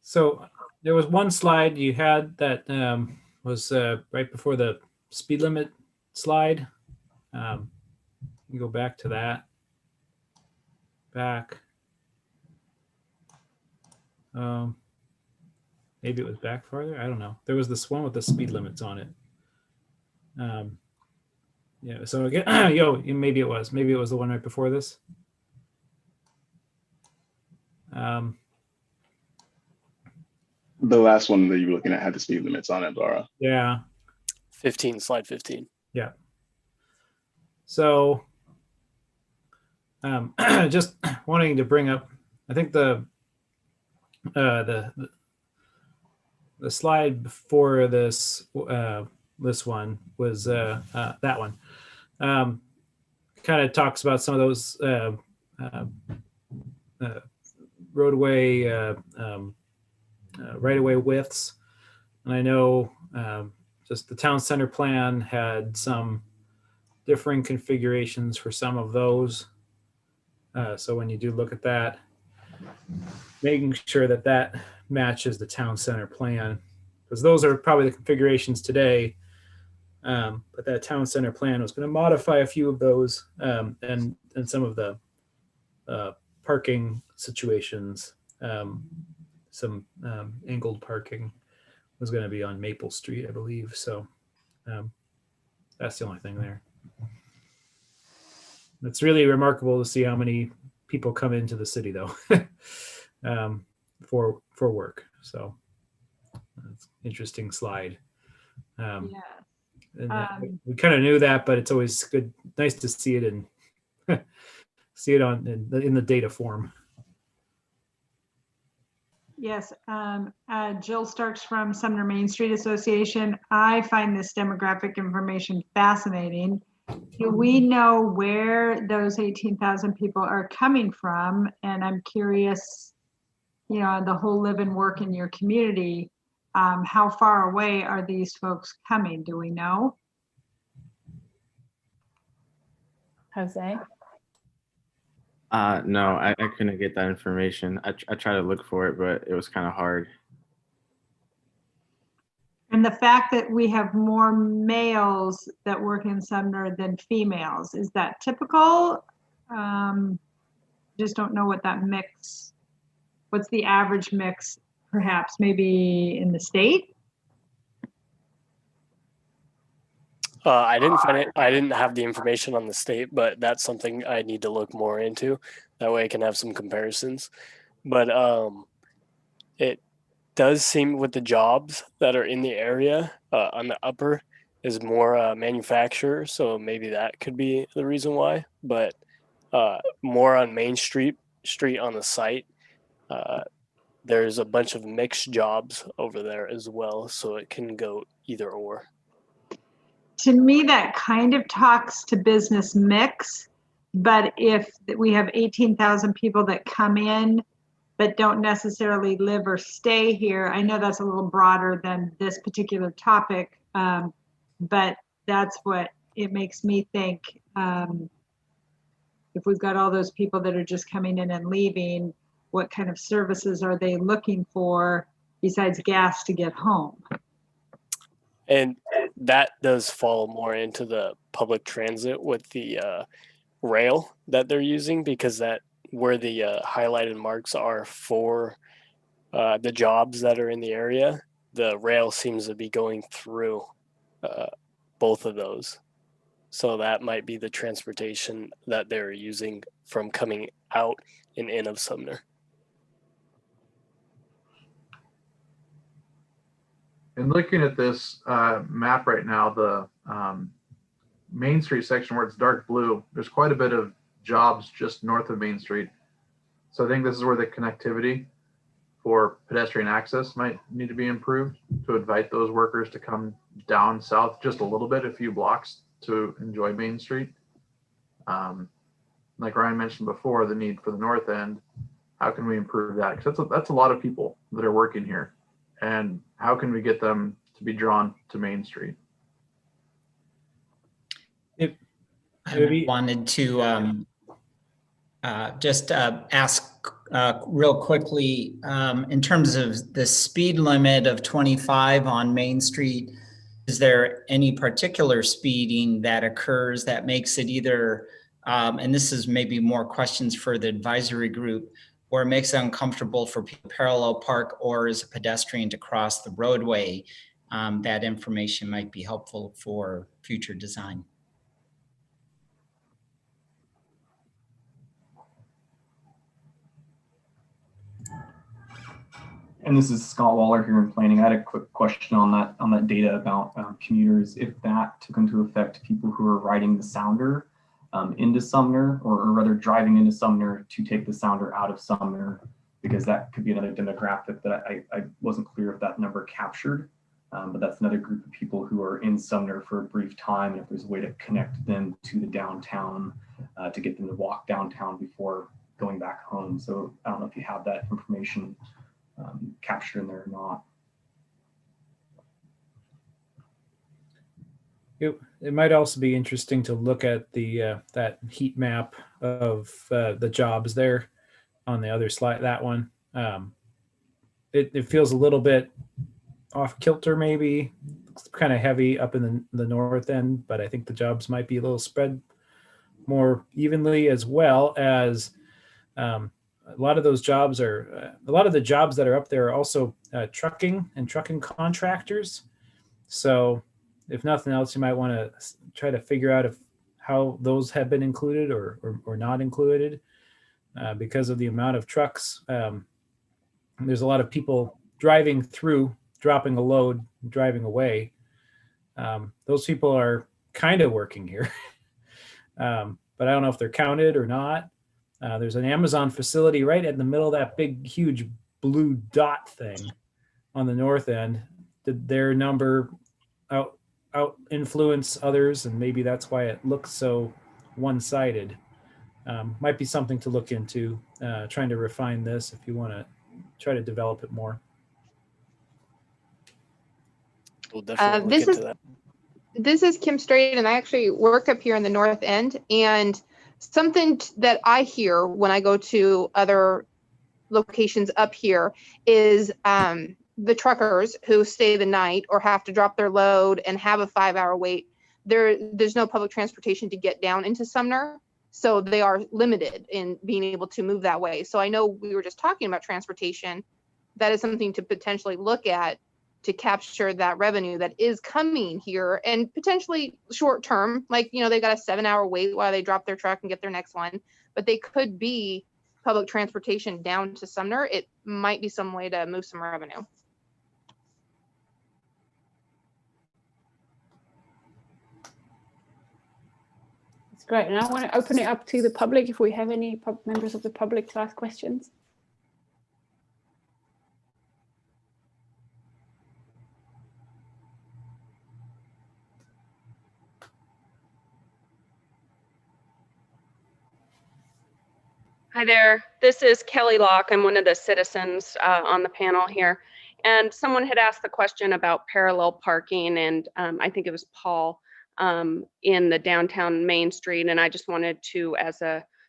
So there was one slide you had that was right before the speed limit slide. You go back to that. Back. Maybe it was back farther. I don't know. There was this one with the speed limits on it. Yeah. So again, maybe it was the one right before this. The last one that you were looking at had the speed limits on it, Laura. Yeah. 15, slide 15. Yeah. So just wanting to bring up, I think the slide before this this one was that one. Kind of talks about some of those roadway right-of-way widths, and I know just the town center plan had some differing configurations for some of those. So when you do look at that, making sure that that matches the town center plan, because those are probably the configurations today. But that town center plan was going to modify a few of those, and some of the parking situations. Some angled parking was going to be on Maple Street, I believe. So that's the only thing there. It's really remarkable to see how many people come into the city, though, for work. So it's an interesting slide. Yeah. And we kind of knew that, but it's always good, nice to see it and see it in the data form. Yes, Jill Starks from Sumner Main Street Association. I find this demographic information fascinating. Do we know where those 18,000 people are coming from? And I'm curious, the whole live and work in your community, how far away are these folks coming? Do we know? Jose? No, I couldn't get that information. I tried to look for it, but it was kind of hard. And the fact that we have more males that work in Sumner than females, is that typical? Just don't know what that mix, what's the average mix, perhaps maybe in the state? I didn't find it. I didn't have the information on the state, but that's something I need to look more into. That way I can have some comparisons. But it does seem with the jobs that are in the area on the upper is more manufacturer. So maybe that could be the reason why. But more on Main Street on the site, there's a bunch of mixed jobs over there as well. So it can go either or. To me, that kind of talks to business mix, but if we have 18,000 people that come in but don't necessarily live or stay here, I know that's a little broader than this particular topic, but that's what it makes me think. If we've got all those people that are just coming in and leaving, what kind of services are they looking for besides gas to get home? And that does fall more into the public transit with the rail that they're using, because that where the highlighted marks are for the jobs that are in the area, the rail seems to be going through both of those. So that might be the transportation that they're using from coming out and in of Sumner. And looking at this map right now, the Main Street section where it's dark blue, there's quite a bit of jobs just north of Main Street. So I think this is where the connectivity for pedestrian access might need to be improved to invite those workers to come down south just a little bit, a few blocks, to enjoy Main Street. Like Ryan mentioned before, the need for the north end, how can we improve that? Because that's a lot of people that are working here. And how can we get them to be drawn to Main Street? I wanted to just ask real quickly. In terms of the speed limit of 25 on Main Street, is there any particular speeding that occurs that makes it either, and this is maybe more questions for the advisory group, or it makes it uncomfortable for people to parallel park or as a pedestrian to cross the roadway? That information might be helpful for future design. And this is Scott Waller here in planning. I had a quick question on that data about commuters. If that took into effect people who are riding the Sounder into Sumner, or rather driving into Sumner to take the Sounder out of Sumner, because that could be another demographic that I wasn't clear if that number captured. But that's another group of people who are in Sumner for a brief time. And if there's a way to connect them to the downtown, to get them to walk downtown before going back home. So I don't know if you have that information captured in there or not. It might also be interesting to look at the that heat map of the jobs there on the other slide, that one. It feels a little bit off kilter, maybe. It's kind of heavy up in the north end, but I think the jobs might be a little spread more evenly, as well as a lot of those jobs are, a lot of the jobs that are up there are also trucking and trucking contractors. So if nothing else, you might want to try to figure out how those have been included or not included because of the amount of trucks. There's a lot of people driving through, dropping a load, driving away. Those people are kind of working here, but I don't know if they're counted or not. There's an Amazon facility right in the middle of that big, huge blue dot thing on the north end. Did their number out influence others? And maybe that's why it looks so one-sided. Might be something to look into, trying to refine this if you want to try to develop it more. We'll definitely look into that. This is Kim Straight, and I actually work up here in the north end. And something that I hear when I go to other locations up here is the truckers who stay the night or have to drop their load and have a 5-hour wait. There's no public transportation to get down into Sumner, so they are limited in being able to move that way. So I know we were just talking about transportation. That is something to potentially look at to capture that revenue that is coming here, and potentially short term, like, you know, they got a 7-hour wait while they drop their truck and get their next one, but they could be public transportation down to Sumner. It might be some way to move some revenue. That's great. And I want to open it up to the public if we have any members of the public to ask questions. Hi there, this is Kelly Locke. I'm one of the citizens on the panel here. And someone had asked the question about parallel parking, and I think it was Paul in the downtown Main Street. And I just wanted to, as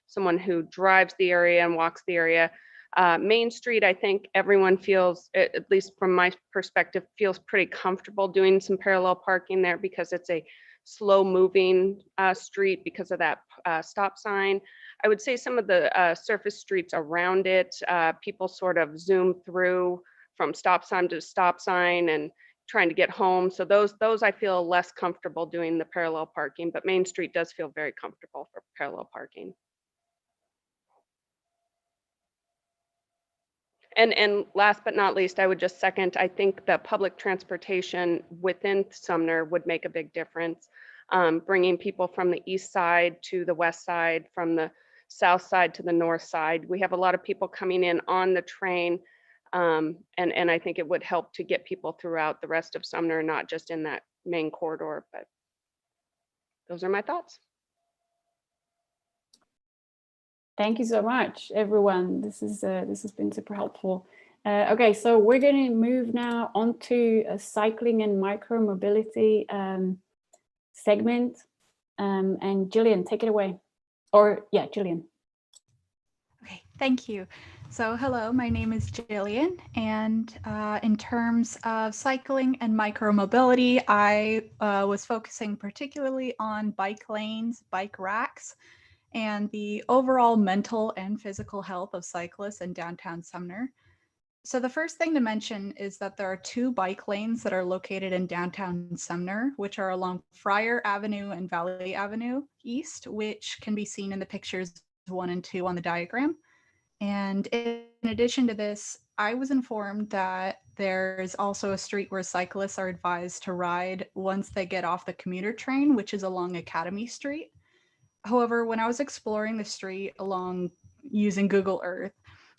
someone who drives the area and walks the area, Main Street, I think everyone feels, at least from my perspective, feels pretty comfortable doing some parallel parking there because it's a slow moving street because of that stop sign. I would say some of the surface streets around it, people sort of zoom through from stop sign to stop sign and trying to get home. So those I feel less comfortable doing the parallel parking, but Main Street does feel very comfortable for parallel parking. And last but not least, I would just second, I think the public transportation within Sumner would make a big difference. Bringing people from the east side to the west side, from the south side to the north side. We have a lot of people coming in on the train, and I think it would help to get people throughout the rest of Sumner, not just in that main corridor, but those are my thoughts. Thank you so much, everyone. This has been super helpful. Okay, so we're going to move now onto a cycling and micromobility segment. And Jillian, take it away. Or yeah, Jillian. Okay, Thank you. So hello, my name is Jillian, and in terms of cycling and micromobility, I was focusing particularly on bike lanes, bike racks, and the overall mental and physical health of cyclists in downtown Sumner. So the first thing to mention is that there are 2 bike lanes that are located in downtown Sumner, which are along Friar Avenue and Valley Avenue East, which can be seen in the pictures 1 and 2 on the diagram. And in addition to this, I was informed that there's also a street where cyclists are advised to ride once they get off the commuter train, which is along Academy Street. However, when I was exploring the street along using Google Earth,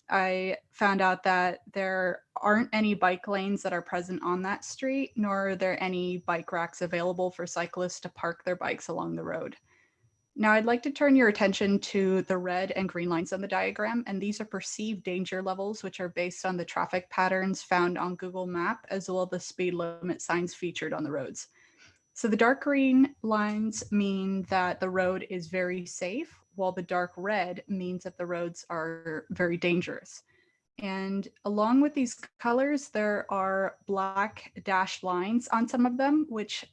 I found out that there aren't any bike lanes that are present on that street, nor are there any bike racks available for cyclists to park their bikes along the road. Now, I'd like to turn your attention to the red and green lines on the diagram, and these are perceived danger levels, which are based on the traffic patterns found on Google Map, as well as the speed limit signs featured on the roads. So the dark green lines mean that the road is very safe, while the dark red means that the roads are very dangerous. And along with these colors, there are black dashed lines on some of them, which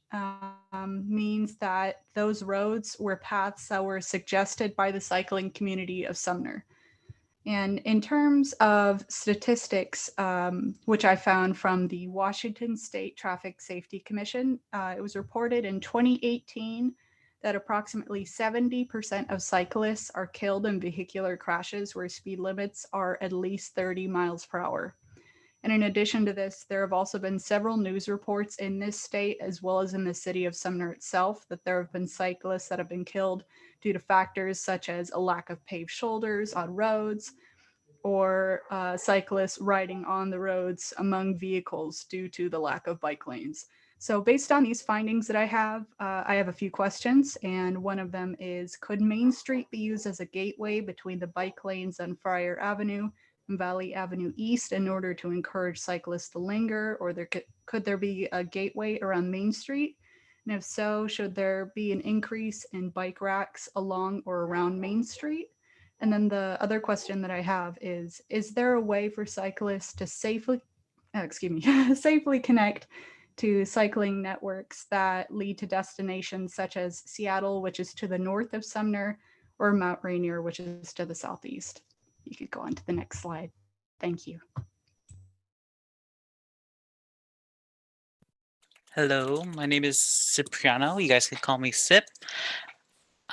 means that those roads were paths that were suggested by the cycling community of Sumner. And in terms of statistics, which I found from the Washington State Traffic Safety Commission, it was reported in 2018 that approximately 70% of cyclists are killed in vehicular crashes where speed limits are at least 30 miles per hour. And in addition to this, there have also been several news reports in this state, as well as in the city of Sumner itself, that there have been cyclists that have been killed due to factors such as a lack of paved shoulders on roads, or cyclists riding on the roads among vehicles due to the lack of bike lanes. So based on these findings that I have a few questions, and one of them is, could Main Street be used as a gateway between the bike lanes on Friar Avenue and Valley Avenue East in order to encourage cyclists to linger, or could there be a gateway around Main Street? And if so, should there be an increase in bike racks along or around Main Street? And then the other question that I have is there a way for cyclists to safely connect to cycling networks that lead to destinations such as Seattle, which is to the north of Sumner, or Mount Rainier, which is to the southeast? You could go on to the next slide. Thank you. Hello, my name is Cipriano. You guys can call me Cip.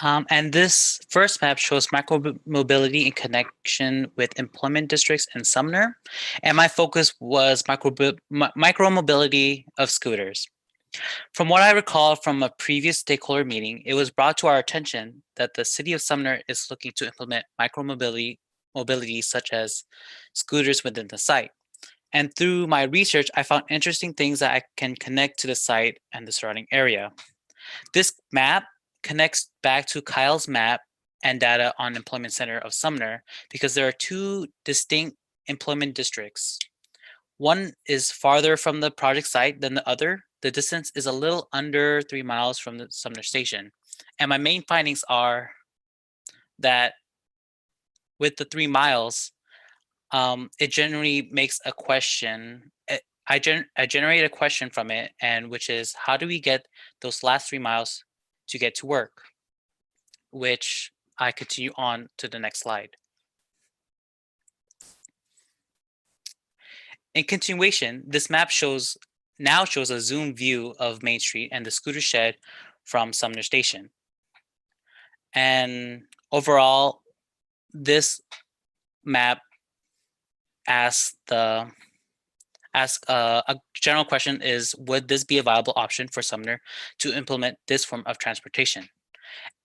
And this first map shows micromobility in connection with employment districts in Sumner. And my focus was micromobility of scooters. From what I recall from a previous stakeholder meeting, it was brought to our attention that the city of Sumner is looking to implement micromobility such as scooters within the site. And through my research, I found interesting things that I can connect to the site and the surrounding area. This map connects back to Kyle's map and data on Employment Center of Sumner because there are 2 distinct employment districts. One is farther from the project site than the other. The distance is a little under 3 miles from the Sumner station. And my main findings are that with the 3 miles, it generally makes a question. I generate a question from it, and which is, how do we get those last 3 miles to get to work? Which I continue on to the next slide. In continuation, this map now shows a zoom view of Main Street and the scooter shed from Sumner Station. And overall, this map asks a general question is, would this be a viable option for Sumner to implement this form of transportation?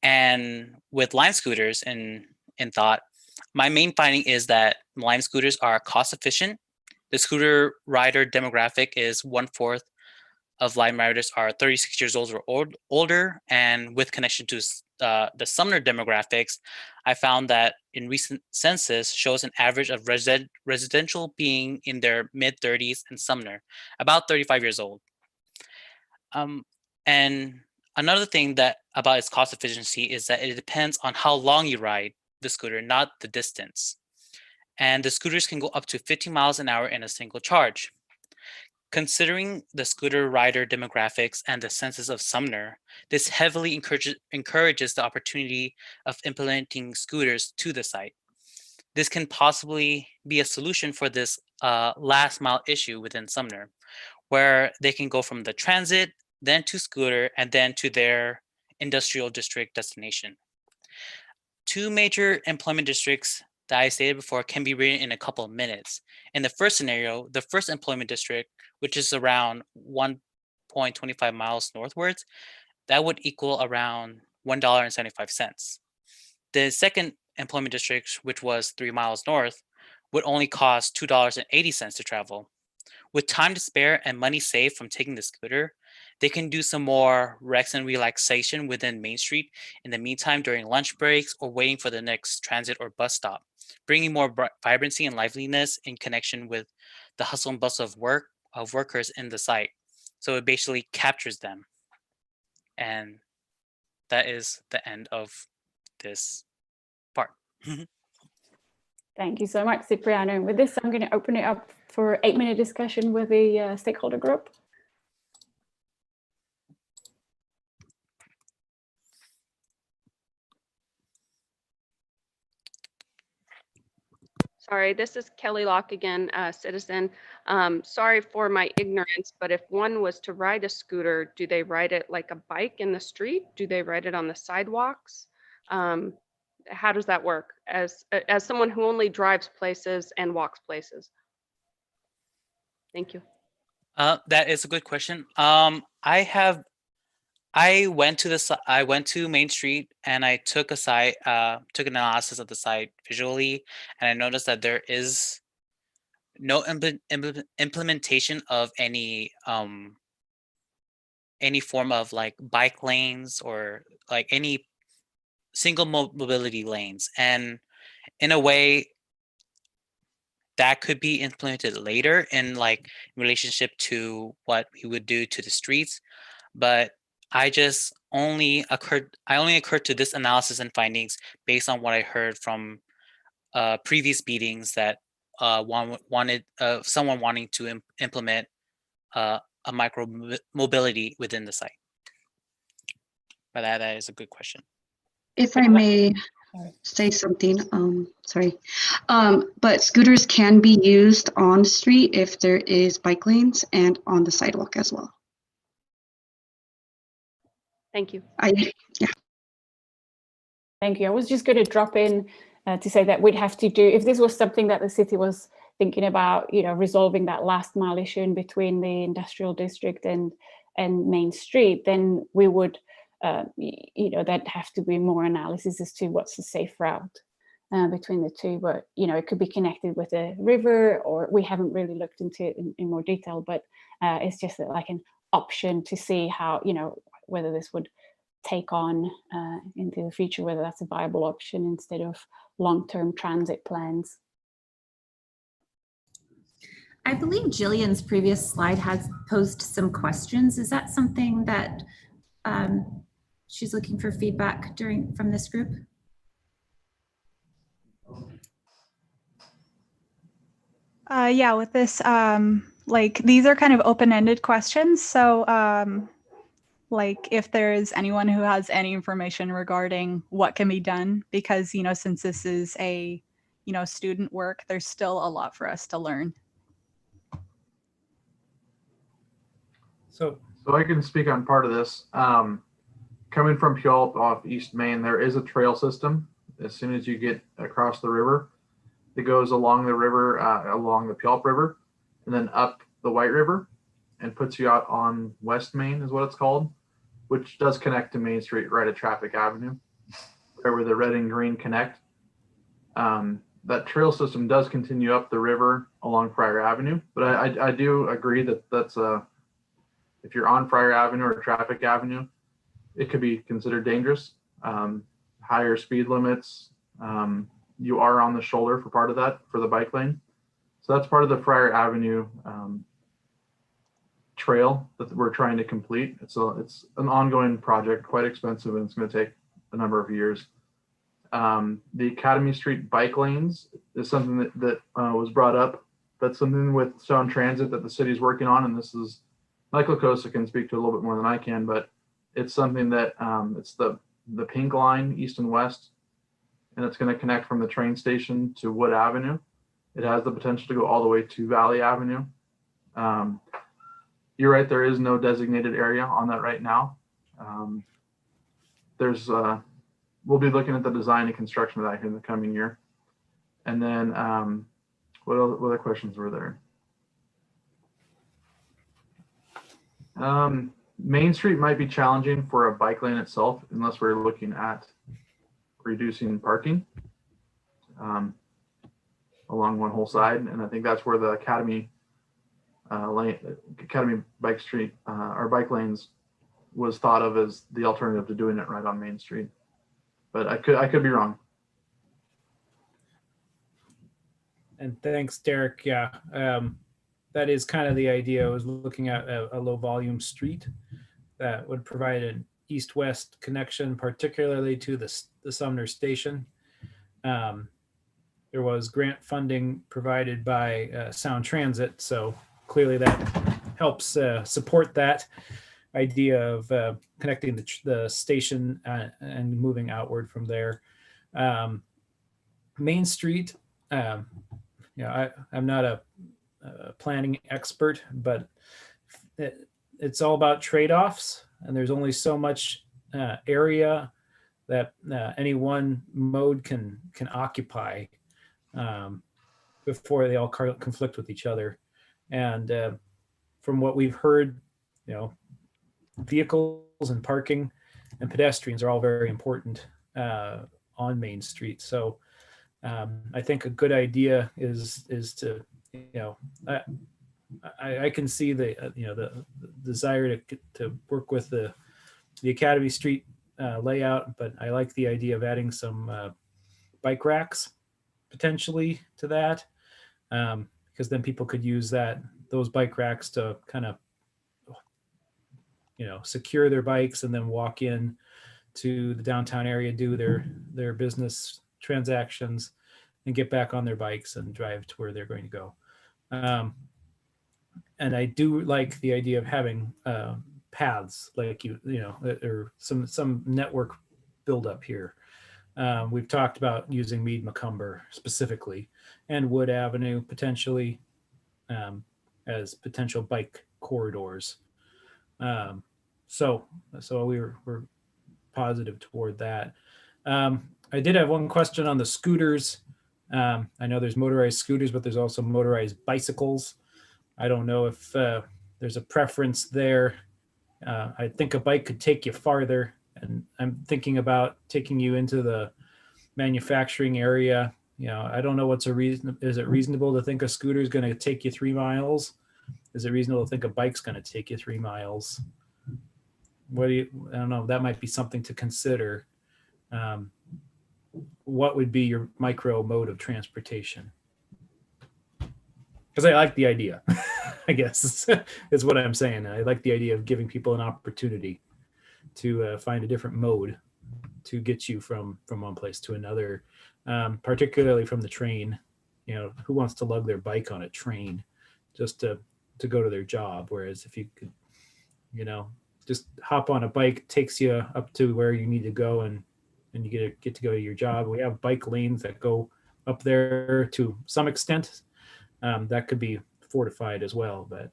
And with Lime scooters in thought, my main finding is that Lime scooters are cost efficient. The scooter rider demographic is 1/4 of Lime riders are 36 years old or older. And with connection to the Sumner demographics, I found that in recent census shows an average of residential being in their mid-30s in Sumner, about 35 years old. And another thing about its cost efficiency is that it depends on how long you ride the scooter, not the distance. and the scooters can go up to 50 miles an hour in a single charge. Considering the scooter rider demographics and the census of Sumner, this heavily encourages the opportunity of implementing scooters to the site. This can possibly be a solution for this last mile issue within Sumner, where they can go from the transit, then to scooter, and then to their industrial district destination. Two major employment districts that I stated before can be written in a couple of minutes. In the first scenario, the first employment district, which is around 1.25 miles northwards, that would equal around $1.75. The second employment district, which was 3 miles north, would only cost $2.80 to travel. With time to spare and money saved from taking the scooter, they can do some more rest and relaxation within Main Street in the meantime during lunch breaks or waiting for the next transit or bus stop, bringing more vibrancy and liveliness in connection with the hustle and bustle of workers in the site. So it basically captures them. And that is the end of this part. Thank you so much, Cipriano. And with this, I'm going to open it up for 8-minute discussion with the stakeholder group. Sorry, this is Kelly Locke again, citizen. Sorry for my ignorance, but if one was to ride a scooter, do they ride it like a bike in the street? Do they ride it on the sidewalks? How does that work as someone who only drives places and walks places? Thank you. That is a good question. I went to Main Street and I took took an analysis of the site visually, and I noticed that there is no implementation of any form of like bike lanes or like any single mobility lanes. And in a way, that could be implemented later in like relationship to what we would do to the streets, but I only occurred to this analysis and findings based on what I heard from previous meetings that someone wanting to implement a micro mobility within the site. But that is a good question. If I may say something, sorry. But scooters can be used on the street if there is bike lanes and on the sidewalk as well. Thank you. Yeah. Thank you. I was just going to drop in to say that we'd have to do, if this was something that the city was thinking about, resolving that last mile issue in between the industrial district and Main Street, then we would, there'd have to be more analysis as to what's the safe route between the two. But, it could be connected with a river, or we haven't really looked into it in more detail, but it's just like an option to see how, whether this would take on into the future, whether that's a viable option instead of long-term transit plans. I believe Jillian's previous slide has posed some questions. Is that something that she's looking for feedback from this group? Yeah, with this, these are kind of open-ended questions. So if there's anyone who has any information regarding what can be done, because, since this is a, student work, there's still a lot for us to learn. So I can speak on part of this. Coming from Puyallup off East Main, there is a trail system. As soon as you get across the river, it goes along the river, along the Puyallup River, and then up the White River, and puts you out on West Main is what it's called, which does connect to Main Street right at Traffic Avenue, where the red and green connect. That trail system does continue up the river along Friar Avenue, but I do agree that that's if you're on Friar Avenue or Traffic Avenue, it could be considered dangerous. Higher speed limits. You are on the shoulder for part of that for the bike lane. So that's part of the Friar Avenue trail that we're trying to complete. It's an ongoing project, quite expensive, and it's going to take a number of years. The Academy Street bike lanes is something that was brought up. That's something with Sound Transit that the city's working on, and this is Michael Kosa can speak to a little bit more than I can, but it's something that it's the pink line, east and west, and it's going to connect from the train station to Wood Avenue. It has the potential to go all the way to Valley Avenue. You're right, there is no designated area on that right now. We'll be looking at the design and construction of that in the coming year. And then what other questions were there? Main Street might be challenging for a bike lane itself unless we're looking at reducing parking along one whole side. And I think that's where the Academy bike street or bike lanes was thought of as the alternative to doing it right on Main Street. But I could be wrong. And thanks, Derek. Yeah, that is kind of the idea. I was looking at a low volume street that would provide an east-west connection, particularly to the Sumner station. There was grant funding provided by Sound Transit, so clearly that helps support that idea of connecting the station and moving outward from there. Main Street, I'm not a planning expert, but it's all about trade-offs, and there's only so much area that any one mode can occupy before they all conflict with each other. And from what we've heard, vehicles and parking and pedestrians are all very important on Main Street. So I think a good idea is to, I can see the desire to work with the Academy Street layout, but I like the idea of adding some bike racks potentially to that, because then people could use those bike racks to kind of secure their bikes and then walk in to the downtown area, do their business transactions, and get back on their bikes and drive to where they're going to go. And I do like the idea of having paths, like or some network buildup here. We've talked about using Meade Macomber specifically, and Wood Avenue potentially as potential bike corridors. So we're positive toward that. I did have one question on the scooters. I know there's motorized scooters, but there's also motorized bicycles. I don't know if there's a preference there. I think a bike could take you farther, and I'm thinking about taking you into the manufacturing area. I don't know what's is it reasonable to think a scooter is going to take you 3 miles? Is it reasonable to think a bike's going to take you 3 miles? I don't know, that might be something to consider. What would be your micro mode of transportation? Because I like the idea, I guess is what I'm saying. I like the idea of giving people an opportunity to find a different mode to get you from one place to another, particularly from the train. Who wants to lug their bike on a train just to go to their job? Whereas if you could, just hop on a bike, takes you up to where you need to go, and you get to go to your job. We have bike lanes that go up there to some extent. That could be fortified as well, but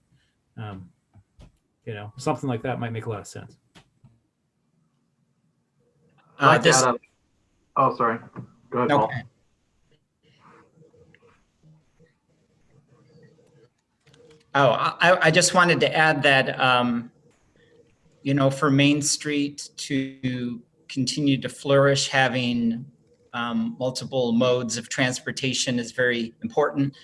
something like that might make a lot of sense. Oh, sorry. Go ahead, Paul. Oh, I just wanted to add that, for Main Street to continue to flourish, having multiple modes of transportation is very important.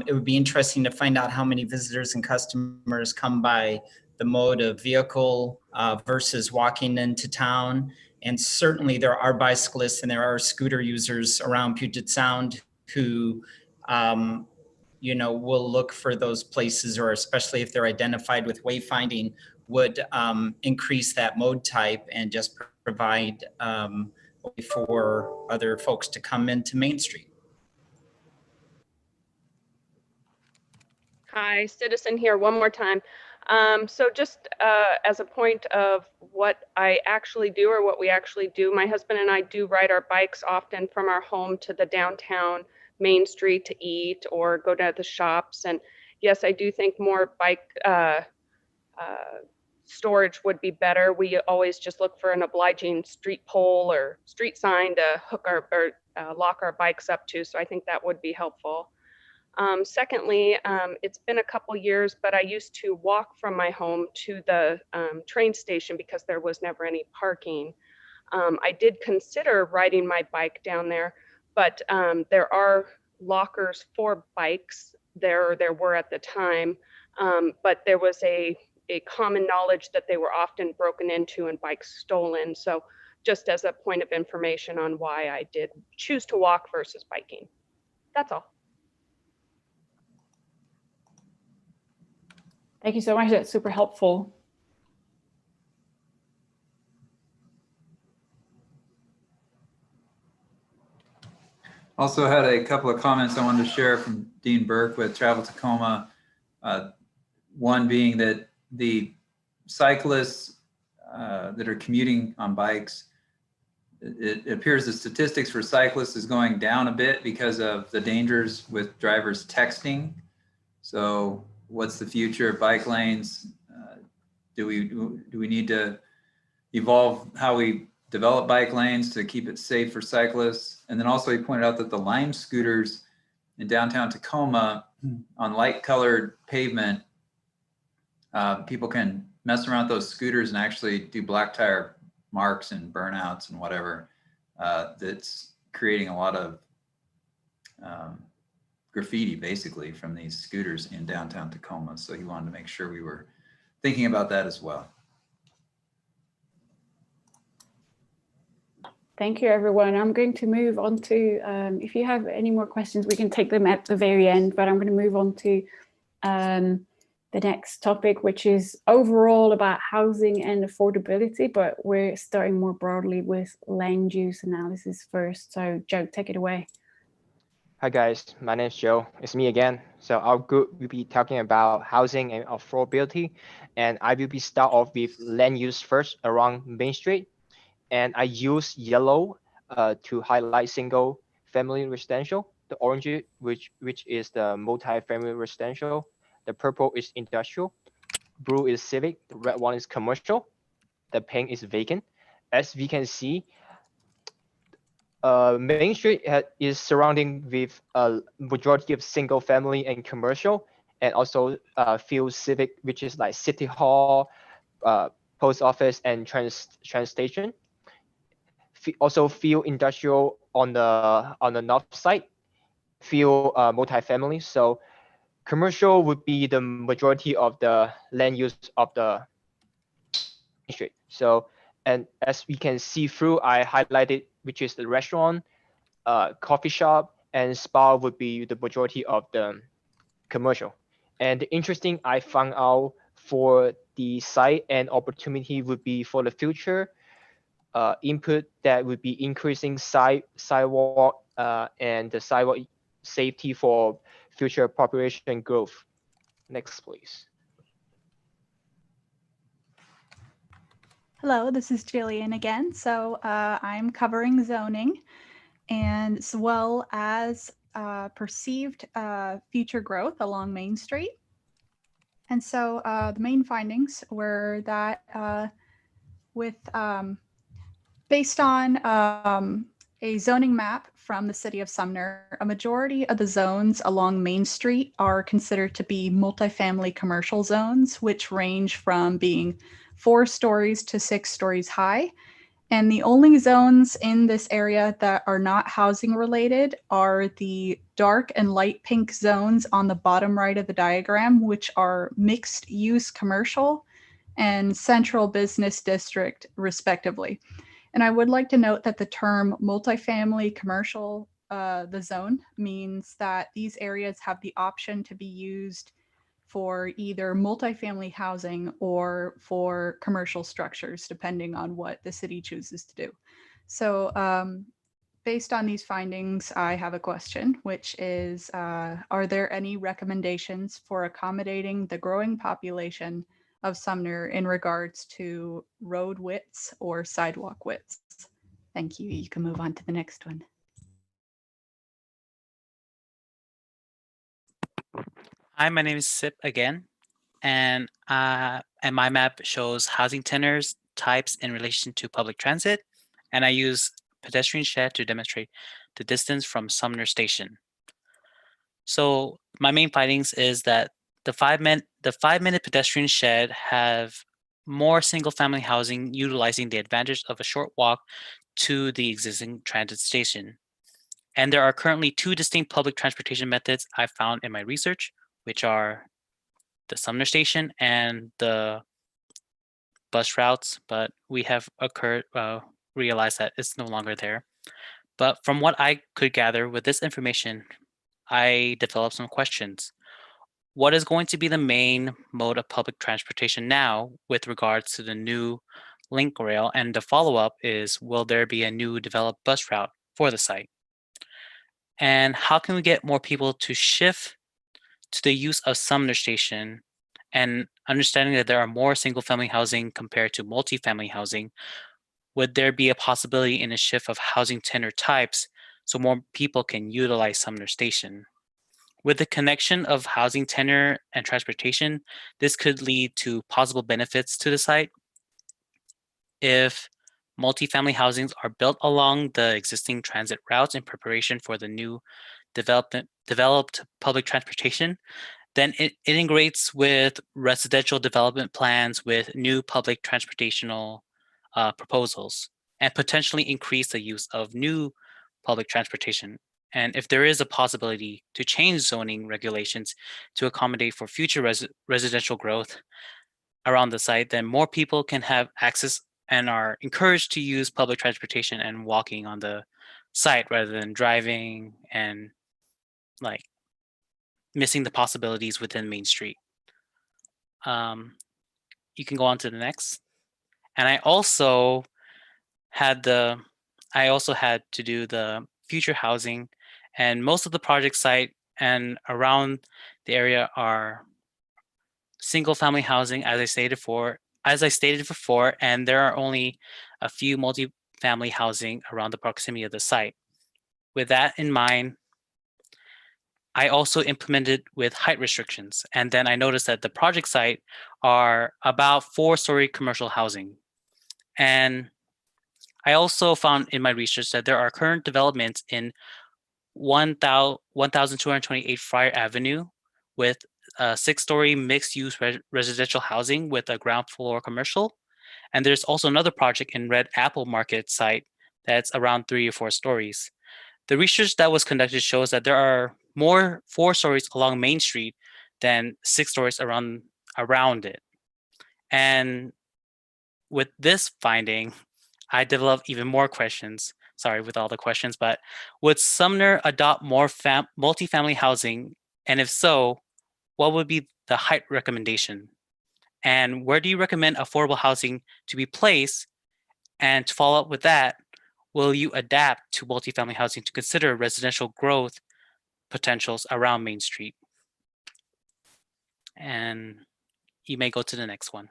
It would be interesting to find out how many visitors and customers come by the mode of vehicle versus walking into town. And certainly there are bicyclists and there are scooter users around Puget Sound who, will look for those places, or especially if they're identified with wayfinding, would increase that mode type and just provide for other folks to come into Main Street. Hi, Citizen here one more time. So just as a point of what I actually do or what we actually do, my husband and I do ride our bikes often from our home to the downtown Main Street to eat or go to the shops. And yes, I do think more bike storage would be better. We always just look for an obliging street pole or street sign to hook our or lock our bikes up to. So I think that would be helpful. Secondly, it's been a couple years, but I used to walk from my home to the train station because there was never any parking. I did consider riding my bike down there, but there are lockers for bikes. There were at the time, but there was a common knowledge that they were often broken into and bikes stolen. So just as a point of information on why I did choose to walk versus biking. That's all. Thank you so much. That's super helpful. Also had a couple of comments I wanted to share from Dean Burke with Travel Tacoma. One being that the cyclists that are commuting on bikes, it appears the statistics for cyclists is going down a bit because of the dangers with drivers texting. So what's the future of bike lanes? Do we need to evolve how we develop bike lanes to keep it safe for cyclists? And then also he pointed out that the Lime scooters in downtown Tacoma on light colored pavement, people can mess around with those scooters and actually do black tire marks and burnouts and whatever. That's creating a lot of graffiti basically from these scooters in downtown Tacoma. So he wanted to make sure we were thinking about that as well. Thank you, everyone. I'm going to move on to, if you have any more questions, we can take them at the very end, but I'm going to move on to the next topic, which is overall about housing and affordability, but we're starting more broadly with land use analysis first. So Joe, take it away. Hi guys, my name is Joe. It's me again. So our group will be talking about housing and affordability, and I will be start off with land use first around Main Street. And I use yellow to highlight single family residential, the orange which is the multi-family residential, the purple is industrial, blue is civic, the red one is commercial, the pink is vacant. As we can see, Main Street is surrounding with a majority of single family and commercial, and also few civic, which is like City Hall, post office, and train station. Also few industrial on the north side, few multifamily. So commercial would be the majority of the land use of the street. So, and as we can see through, I highlighted which is the restaurant, coffee shop, and spa would be the majority of the commercial. And the interesting I found out for the site and opportunity would be for the future input that would be increasing sidewalk and the sidewalk safety for future population growth. Next, please. Hello, this is Jillian again. So I'm covering zoning and as well as perceived future growth along Main Street. And so the main findings were that based on a zoning map from the city of Sumner, a majority of the zones along Main Street are considered to be multifamily commercial zones, which range from being 4 stories to 6 stories high. And the only zones in this area that are not housing related are the dark and light pink zones on the bottom right of the diagram, which are mixed use commercial and central business district respectively. And I would like to note that the term multifamily commercial, the zone, means that these areas have the option to be used for either multifamily housing or for commercial structures, depending on what the city chooses to do. So based on these findings, I have a question, which is, are there any recommendations for accommodating the growing population of Sumner in regards to road widths or sidewalk widths? Thank you. You can move on to the next one. Hi, my name is Sip again, and my map shows housing tenors types in relation to public transit, and I use pedestrian shed to demonstrate the distance from Sumner Station. So my main findings is that the 5-minute pedestrian shed have more single-family housing utilizing the advantage of a short walk to the existing transit station. And there are currently 2 distinct public transportation methods I found in my research, which are the Sumner Station and the bus routes, but we have realized that it's no longer there. But from what I could gather with this information, I developed some questions. What is going to be the main mode of public transportation now with regards to the new link rail? And the follow-up is, will there be a new developed bus route for the site? And how can we get more people to shift to the use of Sumner Station, and understanding that there are more single-family housing compared to multifamily housing? Would there be a possibility in a shift of housing tenor types so more people can utilize Sumner Station? With the connection of housing tenor and transportation, this could lead to possible benefits to the site. If multifamily housings are built along the existing transit routes in preparation for the new developed public transportation, then it integrates with residential development plans with new public transportational proposals, and potentially increase the use of new public transportation. And if there is a possibility to change zoning regulations to accommodate for future residential growth around the site, then more people can have access and are encouraged to use public transportation and walking on the site rather than driving and like missing the possibilities within Main Street. You can go on to the next. And I also had to do the future housing, and most of the project site and around the area are single family housing, as I stated before, and there are only a few multi-family housing around the proximity of the site. With that in mind, I also implemented with height restrictions, and then I noticed that the project site are about 4-story commercial housing. And I also found in my research that there are current developments in 1228 Friar Avenue with a 6-story mixed-use residential housing with a ground floor commercial. And there's also another project in Red Apple Market site that's around 3 or 4 stories. The research that was conducted shows that there are more 4 stories along Main Street than 6 stories around it. And with this finding, I developed even more questions. Sorry with all the questions, but would Sumner adopt more multifamily housing? And if so, what would be the height recommendation? And where do you recommend affordable housing to be placed? And to follow up with that, will you adapt to multifamily housing to consider residential growth potentials around Main Street? And you may go to the next one.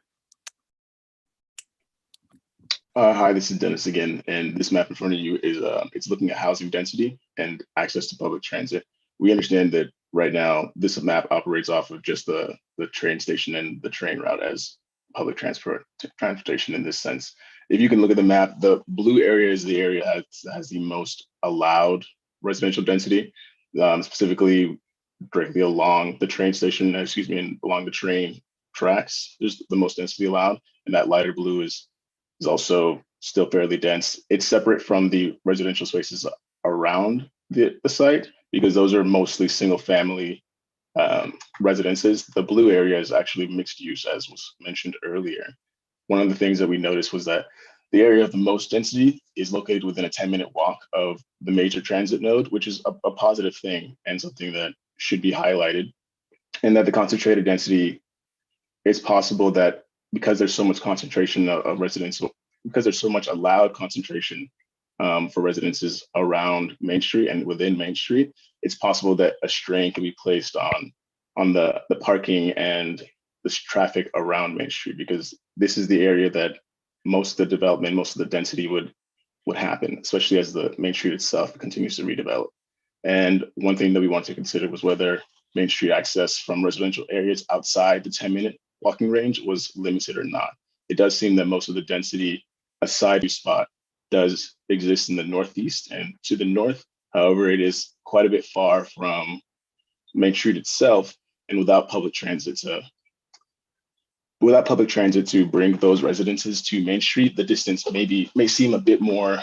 Hi, this is Dennis again, and this map in front of you is it's looking at housing density and access to public transit. We understand that right now this map operates off of just the train station and the train route as public transportation in this sense. If you can look at the map, the blue area is the area that has the most allowed residential density, specifically directly along the train station, and along the train tracks. There's the most density allowed, and that lighter blue is also still fairly dense. It's separate from the residential spaces around the site because those are mostly single family residences. The blue area is actually mixed use, as was mentioned earlier. One of the things that we noticed was that the area of the most density is located within a 10-minute walk of the major transit node, which is a positive thing and something that should be highlighted. And that the concentrated density, it's possible that because there's so much concentration of residential, because there's so much allowed concentration for residences around Main Street and within Main Street, it's possible that a strain can be placed on the parking and the traffic around Main Street, because this is the area that most of the development, most of the density would happen, especially as the Main Street itself continues to redevelop. And one thing that we wanted to consider was whether Main Street access from residential areas outside the 10-minute walking range was limited or not. It does seem that most of the density aside the spot does exist in the northeast and to the north. However, it is quite a bit far from Main Street itself, and without public transit to bring those residences to Main Street, the distance may seem a bit more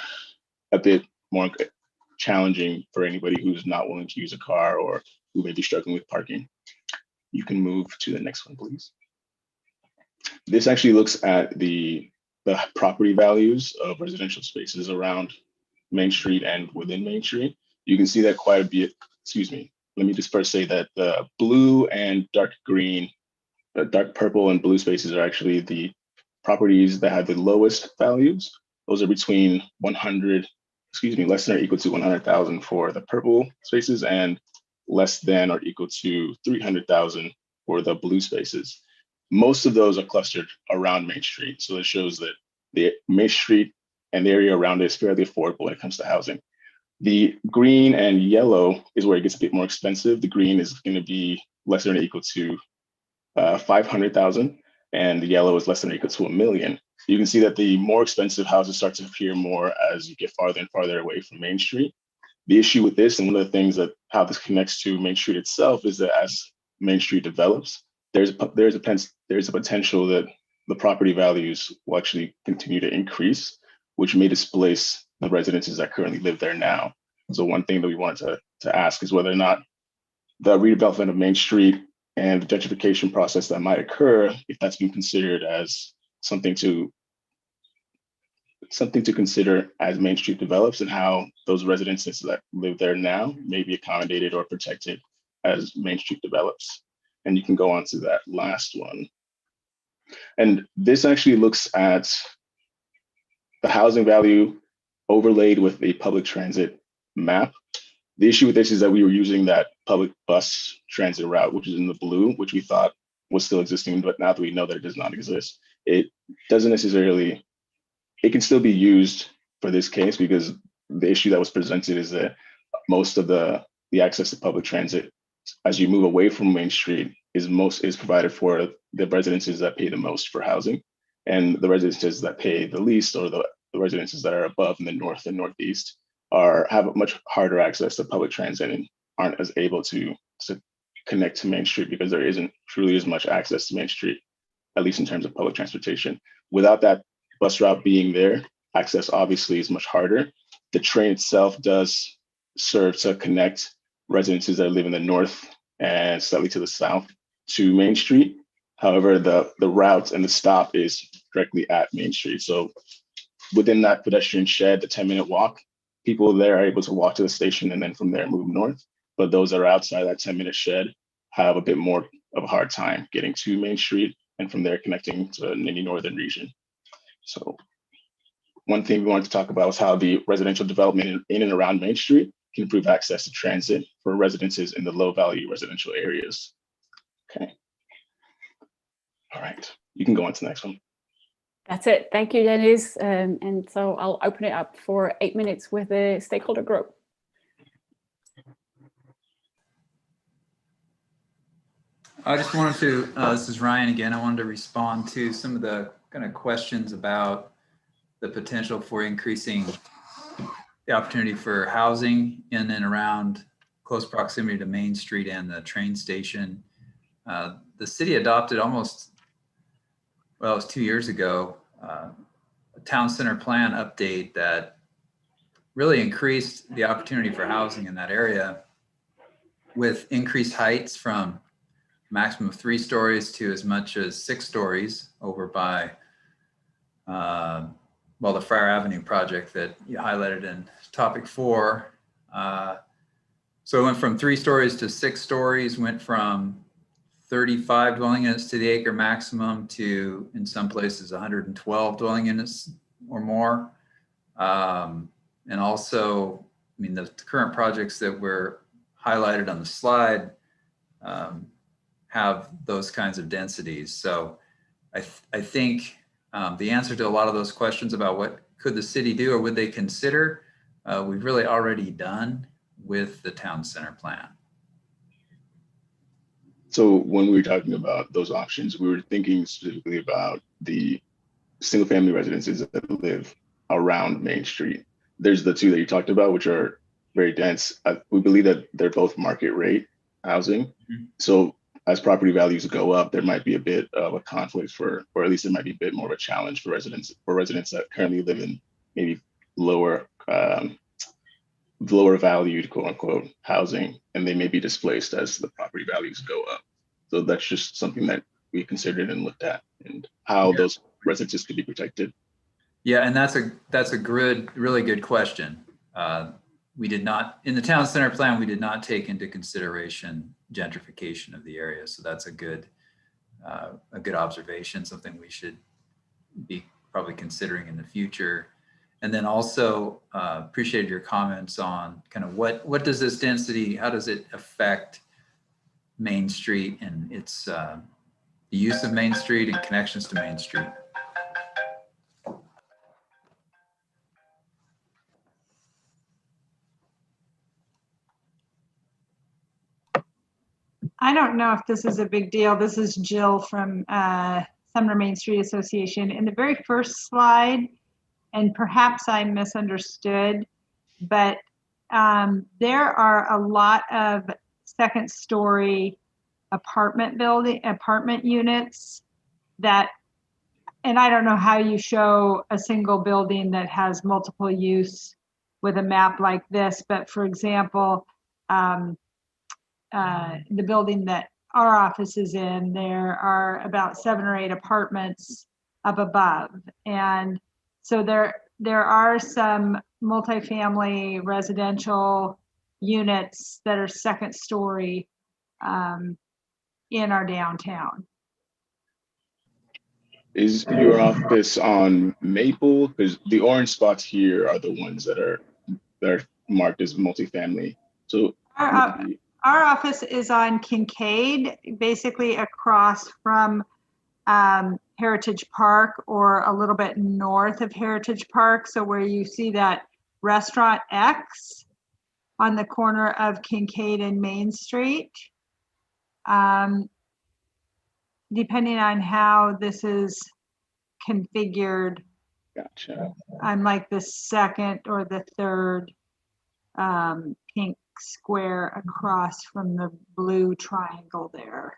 challenging for anybody who's not willing to use a car or who may be struggling with parking. You can move to the next one, please. This actually looks at the property values of residential spaces around Main Street and within Main Street. You can see that quite a bit, excuse me, let me just first say that the blue and dark green, dark purple and blue spaces are actually the properties that have the lowest values. Those are between less than or equal to 100,000 for the purple spaces and less than or equal to 300,000 for the blue spaces. Most of those are clustered around Main Street. So it shows that the Main Street and the area around it is fairly affordable when it comes to housing. The green and yellow is where it gets a bit more expensive. The green is going to be less than or equal to 500,000, and the yellow is less than or equal to 1 million. You can see that the more expensive houses start to appear more as you get farther and farther away from Main Street. The issue with this, and one of the things that how this connects to Main Street itself, is that as Main Street develops, there's a potential that the property values will actually continue to increase, which may displace the residences that currently live there now. So one thing that we wanted to ask is whether or not the redevelopment of Main Street and the gentrification process that might occur, if that's being considered as something to consider as Main Street develops, and how those residences that live there now may be accommodated or protected as Main Street develops. And you can go on to that last one. And this actually looks at the housing value overlaid with a public transit map. The issue with this is that we were using that public bus transit route, which is in the blue, which we thought was still existing, but now that we know that it does not exist, it doesn't necessarily, it can still be used for this case, because the issue that was presented is that most of the access to public transit, as you move away from Main Street, is provided for the residences that pay the most for housing, and the residences that pay the least, or the residences that are above in the north and northeast, have a much harder access to public transit and aren't as able to connect to Main Street, because there isn't truly as much access to Main Street, at least in terms of public transportation. Without that bus route being there, access obviously is much harder. The train itself does serve to connect residences that live in the north and slightly to the south to Main Street. However, the route and the stop is directly at Main Street. So within that pedestrian shed, the 10-minute walk, people there are able to walk to the station and then from there move north. But those that are outside that 10-minute shed have a bit more of a hard time getting to Main Street and from there connecting to any northern region. So one thing we wanted to talk about was how the residential development in and around Main Street can improve access to transit for residences in the low value residential areas. Okay. All right, you can go on to the next one. That's it. Thank you, Dennis. And so I'll open it up for 8 minutes with the stakeholder group. I just wanted to, this is Ryan again, I wanted to respond to some of the kind of questions about the potential for increasing the opportunity for housing in and around close proximity to Main Street and the train station. The city adopted almost, well, it was 2 years ago, a town center plan update that really increased the opportunity for housing in that area, with increased heights from maximum of 3 stories to as much as 6 stories over by, well, the Friar Avenue project that you highlighted in topic 4. So it went from 3 stories to 6 stories, went from 35 dwelling units to the acre maximum to, in some places, 112 dwelling units or more. And also, I mean, the current projects that were highlighted on the slide have those kinds of densities. So I think the answer to a lot of those questions about what could the city do or would they consider, we've really already done with the town center plan. So when we were talking about those options, we were thinking specifically about the single family residences that live around Main Street. There's the two that you talked about, which are very dense. We believe that they're both market rate housing. Mm-hmm. So as property values go up, there might be a bit of a conflict for, or at least it might be a bit more of a challenge for residents that currently live in maybe lower valued, quote unquote, housing, and they may be displaced as the property values go up. So that's just something that we considered and looked at, and how those residences could be protected. Yeah, and that's a really good question. We did not, in the town center plan, we did not take into consideration gentrification of the area. So that's a good observation, something we should be probably considering in the future. And then also appreciated your comments on kind of what does this density, how does it affect Main Street and its the use of Main Street and connections to Main Street. I don't know if this is a big deal. This is Jill from Sumner Main Street Association. In the very first slide, and perhaps I misunderstood, but there are a lot of second story apartment units that, and I don't know how you show a single building that has multiple use with a map like this, but for example, the building that our office is in, there are about 7 or 8 apartments up above. And so there are some multifamily residential units that are second story in our downtown. Is your office on Maple? Because the orange spots here are the ones that are marked as multifamily. So our office is on Kincaid, basically across from Heritage Park, or a little bit north of Heritage Park. So where you see that restaurant X on the corner of Kincaid and Main Street. Depending on how this is configured, gotcha. I'm like the second or the third pink square across from the blue triangle there.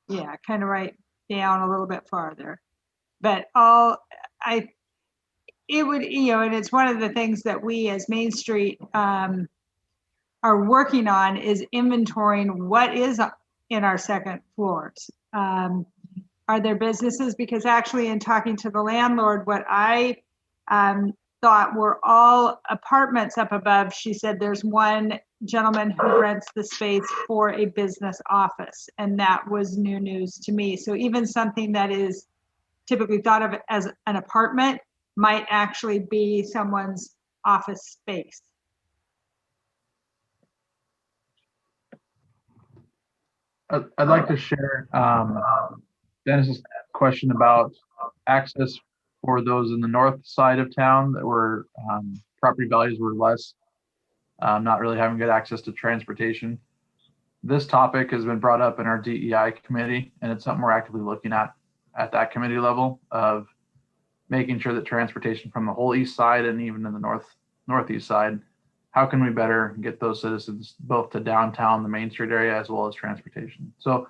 Yeah, kind of right down a little bit farther. But it would, and it's one of the things that we as Main Street are working on, is inventorying what is in our second floors. Are there businesses? Because actually in talking to the landlord, what I thought were all apartments up above, she said there's one gentleman who rents the space for a business office, and that was new news to me. So even something that is typically thought of as an apartment might actually be someone's office space. I'd like to share Dennis's question about access for those in the north side of town that were property values were less, not really having good access to transportation. This topic has been brought up in our DEI committee, and it's something we're actively looking at that committee level, of making sure that transportation from the whole east side and even in the northeast side, how can we better get those citizens both to downtown, the Main Street area, as well as transportation. So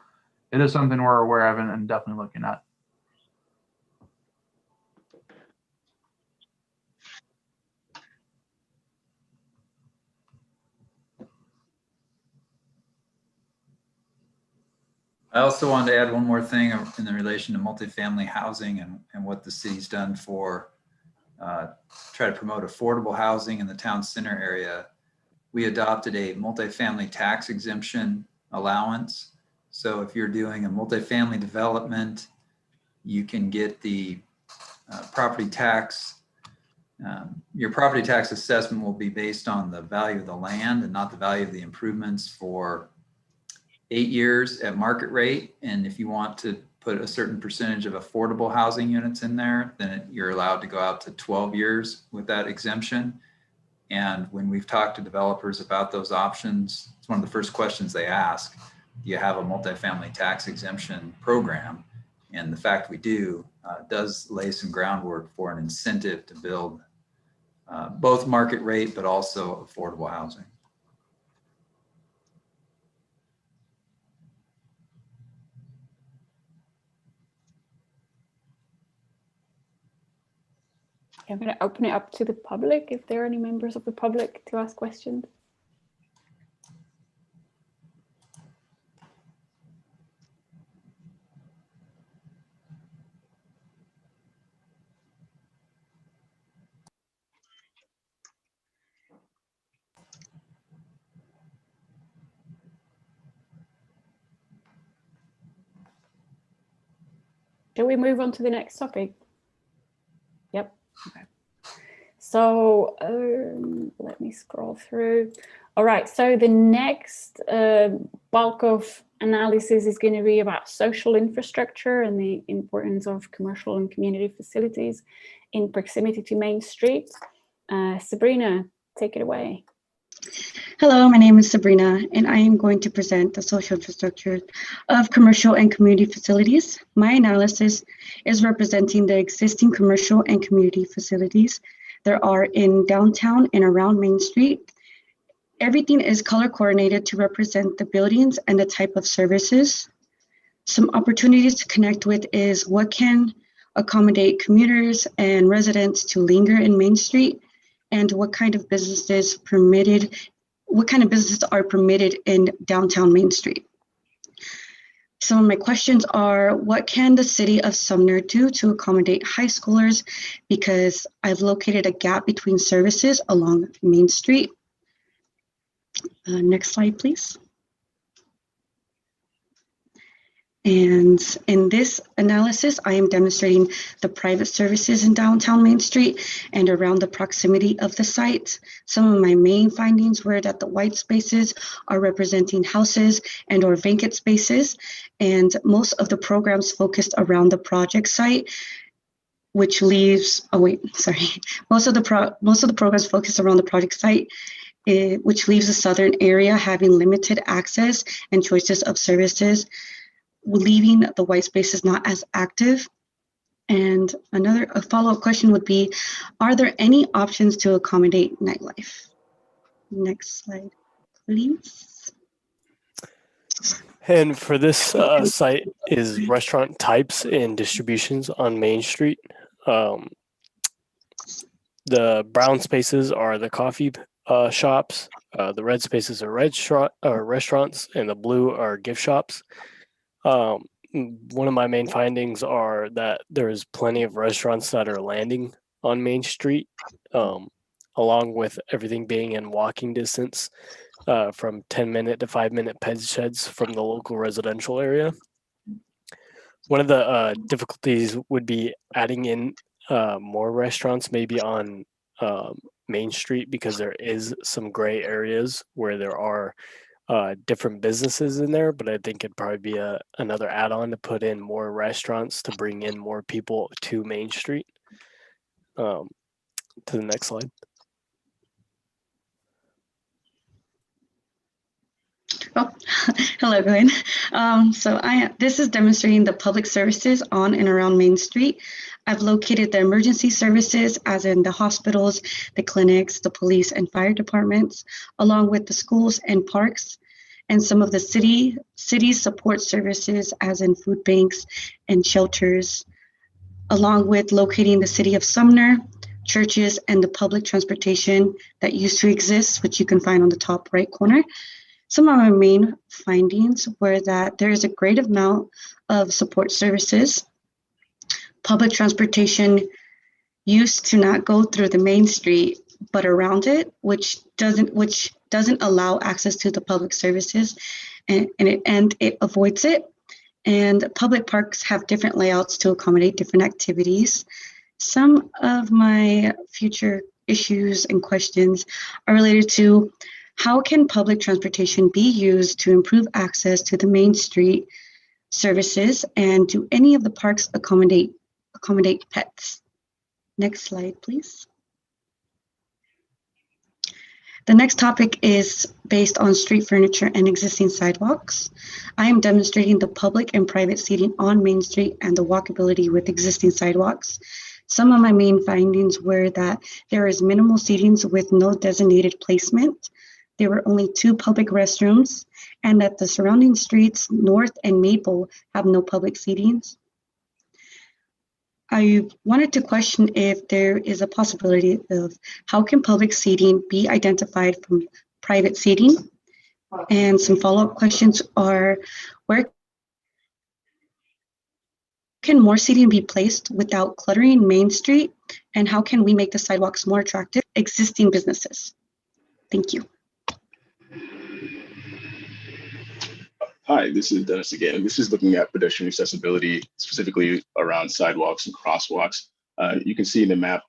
it is something we're aware of and definitely looking at. I also wanted to add one more thing in the relation to multifamily housing and what the city's done for try to promote affordable housing in the town center area. We adopted a multifamily tax exemption allowance. So if you're doing a multifamily development, you can get the property tax Your property tax assessment will be based on the value of the land and not the value of the improvements for 8 years at market rate. And if you want to put a certain percentage of affordable housing units in there, then you're allowed to go out to 12 years with that exemption. And when we've talked to developers about those options, it's one of the first questions they ask: do you have a multifamily tax exemption program? And the fact we do does lay some groundwork for an incentive to build both market rate, but also affordable housing. I'm going to open it up to the public if there are any members of the public to ask questions. Shall we move on to the next topic? Yep. Okay. So let me scroll through. All right. So the next bulk of analysis is going to be about social infrastructure and the importance of commercial and community facilities in proximity to Main Street. Sabrina, take it away. Hello, my name is Sabrina, and I am going to present the social infrastructure of commercial and community facilities. My analysis is representing the existing commercial and community facilities there are in downtown and around Main Street. Everything is color coordinated to represent the buildings and the type of services. Some opportunities to connect with is what can accommodate commuters and residents to linger in Main Street, and what kind of businesses are permitted in downtown Main Street. Some of my questions are, what can the city of Sumner do to accommodate high schoolers? Because I've located a gap between services along Main Street. Next slide, please. And in this analysis, I am demonstrating the private services in downtown Main Street and around the proximity of the site. Some of my main findings were that the white spaces are representing houses and or vacant spaces, and most of the programs focused around the project site, which leaves, most of the programs focused around the project site, which leaves the southern area having limited access and choices of services, leaving the white spaces not as active. And a follow-up question would be, are there any options to accommodate nightlife? Next slide, please. And for this site is restaurant types and distributions on Main Street. The brown spaces are the coffee shops, the red spaces are restaurants, and the blue are gift shops. One of my main findings are that there's plenty of restaurants that are landing on Main Street, along with everything being in walking distance from 10-minute to 5-minute ped sheds from the local residential area. One of the difficulties would be adding in more restaurants maybe on Main Street, because there is some gray areas where there are different businesses in there, but I think it'd probably be another add-on to put in more restaurants to bring in more people to Main Street. To the next slide. Oh, hello, Glenn. This is demonstrating the public services on and around Main Street. I've located the emergency services, as in the hospitals, the clinics, the police and fire departments, along with the schools and parks, and some of the city support services, as in food banks and shelters, along with locating the city of Sumner, churches, and the public transportation that used to exist, which you can find on the top right corner. Some of my main findings were that there is a great amount of support services. Public transportation used to not go through the Main Street, but around it, which doesn't allow access to the public services, and it avoids it. And public parks have different layouts to accommodate different activities. Some of my future issues and questions are related to how can public transportation be used to improve access to the Main Street services, and do any of the parks accommodate pets? Next slide, please. The next topic is based on street furniture and existing sidewalks. I am demonstrating the public and private seating on Main Street and the walkability with existing sidewalks. Some of my main findings were that there is minimal seatings with no designated placement. There were only 2 public restrooms, and that the surrounding streets, North and Maple, have no public seatings. I wanted to question if there is a possibility of how can public seating be identified from private seating? And some follow-up questions are, where can more seating be placed without cluttering Main Street? And how can we make the sidewalks more attractive to existing businesses? Thank you. Hi, this is Dennis again. This is looking at pedestrian accessibility, specifically around sidewalks and crosswalks. You can see in the map,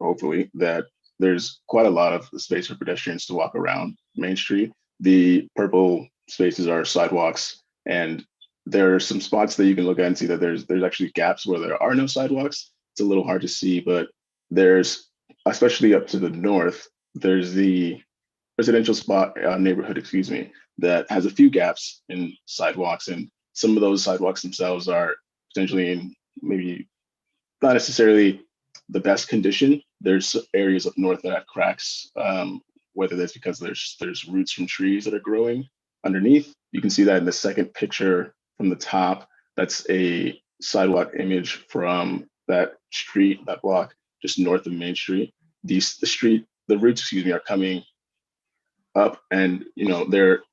hopefully, that there's quite a lot of space for pedestrians to walk around Main Street. The purple spaces are sidewalks, and there are some spots that you can look at and see that there's actually gaps where there are no sidewalks. It's a little hard to see, but there's, especially up to the north, there's the residential neighborhood, that has a few gaps in sidewalks, and some of those sidewalks themselves are potentially in maybe not necessarily the best condition. There's areas up north that have cracks, whether that's because there's roots from trees that are growing underneath. You can see that in the second picture from the top. That's a sidewalk image from that street, that block just north of Main Street. The roots, are coming up, and they're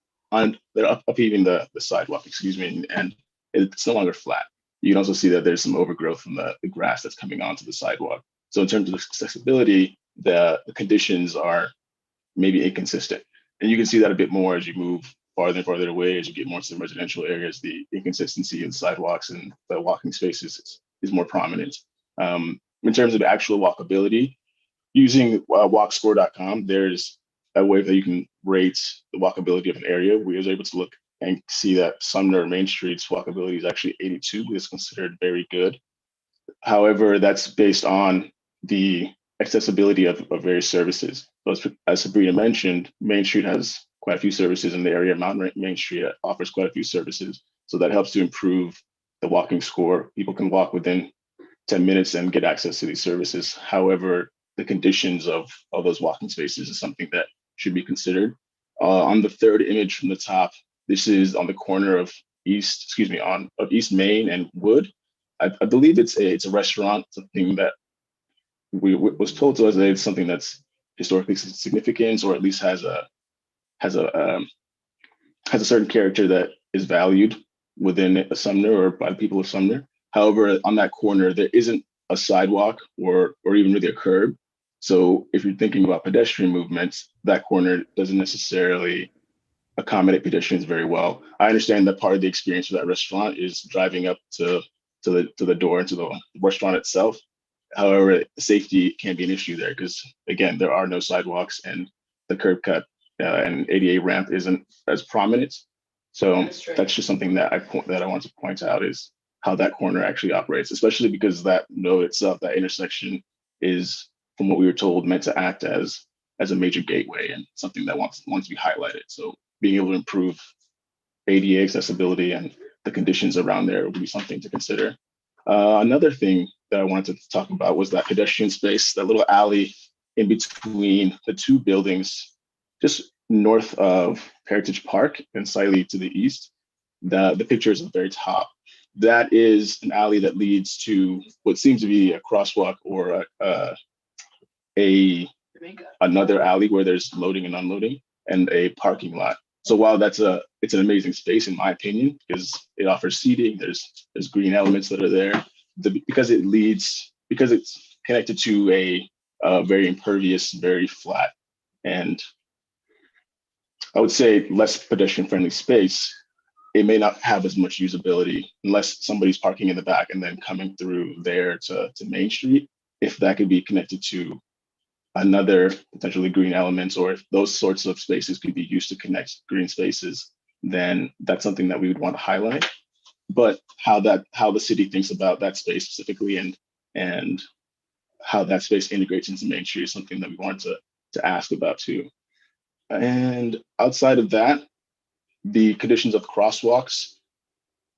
upheaving the sidewalk, and it's no longer flat. You can also see that there's some overgrowth from the grass that's coming onto the sidewalk. So in terms of accessibility, the conditions are maybe inconsistent. And you can see that a bit more as you move farther and farther away, as you get more to the residential areas. The inconsistency in sidewalks and the walking spaces is more prominent. In terms of actual walkability, using walkscore.com, there's a way that you can rate the walkability of an area. We was able to look and see that Sumner Main Street's walkability is actually 82, which is considered very good. However, that's based on the accessibility of various services. As Sabrina mentioned, Main Street has quite a few services in the area. Mountain Main Street offers quite a few services. So that helps to improve the walking score. People can walk within 10 minutes and get access to these services. However, the conditions of those walking spaces is something that should be considered. On the third image from the top, this is on the corner of East Main and Wood. I believe it's a restaurant, something that was told to us that it's something that's historically significant, or at least has a certain character that is valued within Sumner or by the people of Sumner. However, on that corner, there isn't a sidewalk or even really a curb. So if you're thinking about pedestrian movements, that corner doesn't necessarily accommodate pedestrians very well. I understand that part of the experience for that restaurant is driving up to the door into the restaurant itself. However, safety can be an issue there because, again, there are no sidewalks and the curb cut and ADA ramp isn't as prominent. So that's just something that I want to point out, is how that corner actually operates, especially because that node itself, that intersection, is, from what we were told, meant to act as a major gateway and something that wants to be highlighted. So being able to improve ADA accessibility and the conditions around there would be something to consider. Another thing that I wanted to talk about was that pedestrian space, that little alley in between the two buildings, just north of Heritage Park and slightly to the east. The picture is at the very top. That is an alley that leads to what seems to be a crosswalk or another alley where there's loading and unloading and a parking lot. So while it's an amazing space, in my opinion, because it offers seating, there's green elements that are there, because it's connected to a very impervious, very flat, and I would say less pedestrian friendly space, it may not have as much usability unless somebody's parking in the back and then coming through there to Main Street. if that could be connected to another potentially green elements, or if those sorts of spaces could be used to connect green spaces, then that's something that we would want to highlight. But how the city thinks about that space specifically and how that space integrates into Main Street is something that we wanted to ask about too. And outside of that, the conditions of crosswalks,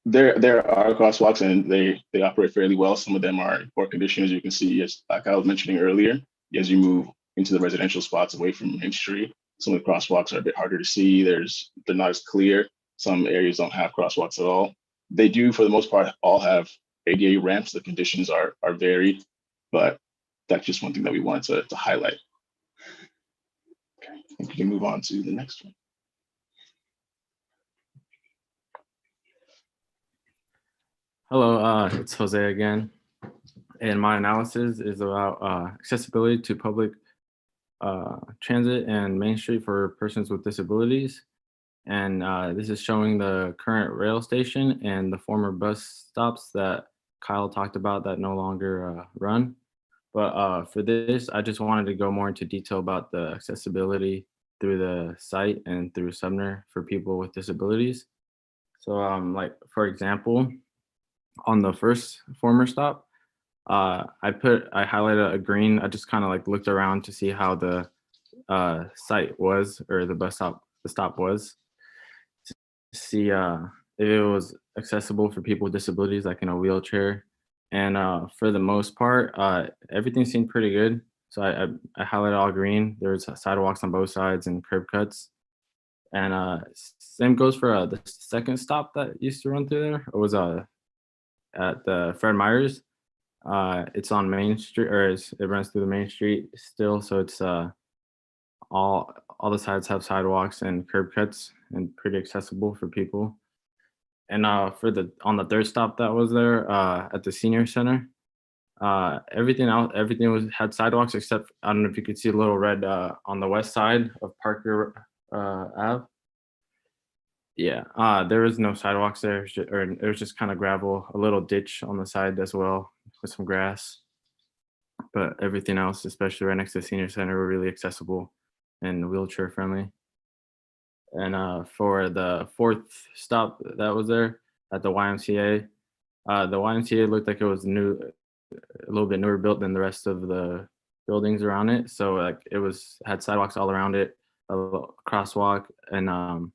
there are crosswalks and they operate fairly well. Some of them are in poor condition, as you can see, as like I was mentioning earlier, as you move into the residential spots away from Main Street, some of the crosswalks are a bit harder to see. They're not as clear. Some areas don't have crosswalks at all. They do, for the most part, all have ADA ramps. The conditions are varied, but that's just one thing that we wanted to highlight. Okay, I think we can move on to the next one. Hello, it's Jose again. And my analysis is about accessibility to public transit and Main Street for persons with disabilities. And this is showing the current rail station and the former bus stops that Kyle talked about that no longer run. But for this, I just wanted to go more into detail about the accessibility through the site and through Sumner for people with disabilities. So like, for example, on the first former stop, I highlighted a green. I just kind of like looked around to see how the site was, or the stop was, to see if it was accessible for people with disabilities, like in a wheelchair. And for the most part, everything seemed pretty good. So I highlighted all green. There's sidewalks on both sides and curb cuts. And same goes for the second stop that used to run through there. It was at the Fred Meyers. It's on Main Street, or it runs through the Main Street still. So it's all the sides have sidewalks and curb cuts and pretty accessible for people. And on the third stop that was there at the senior center, everything had sidewalks except, I don't know if you could see a little red on the west side of Parker Ave. Yeah, there was no sidewalks there, or it was just kind of gravel, a little ditch on the side as well with some grass. But everything else, especially right next to the senior center, were really accessible and wheelchair friendly. And for the fourth stop that was there at the YMCA, the YMCA looked like it was new, a little bit newer built than the rest of the buildings around it. So like had sidewalks all around it, a crosswalk, and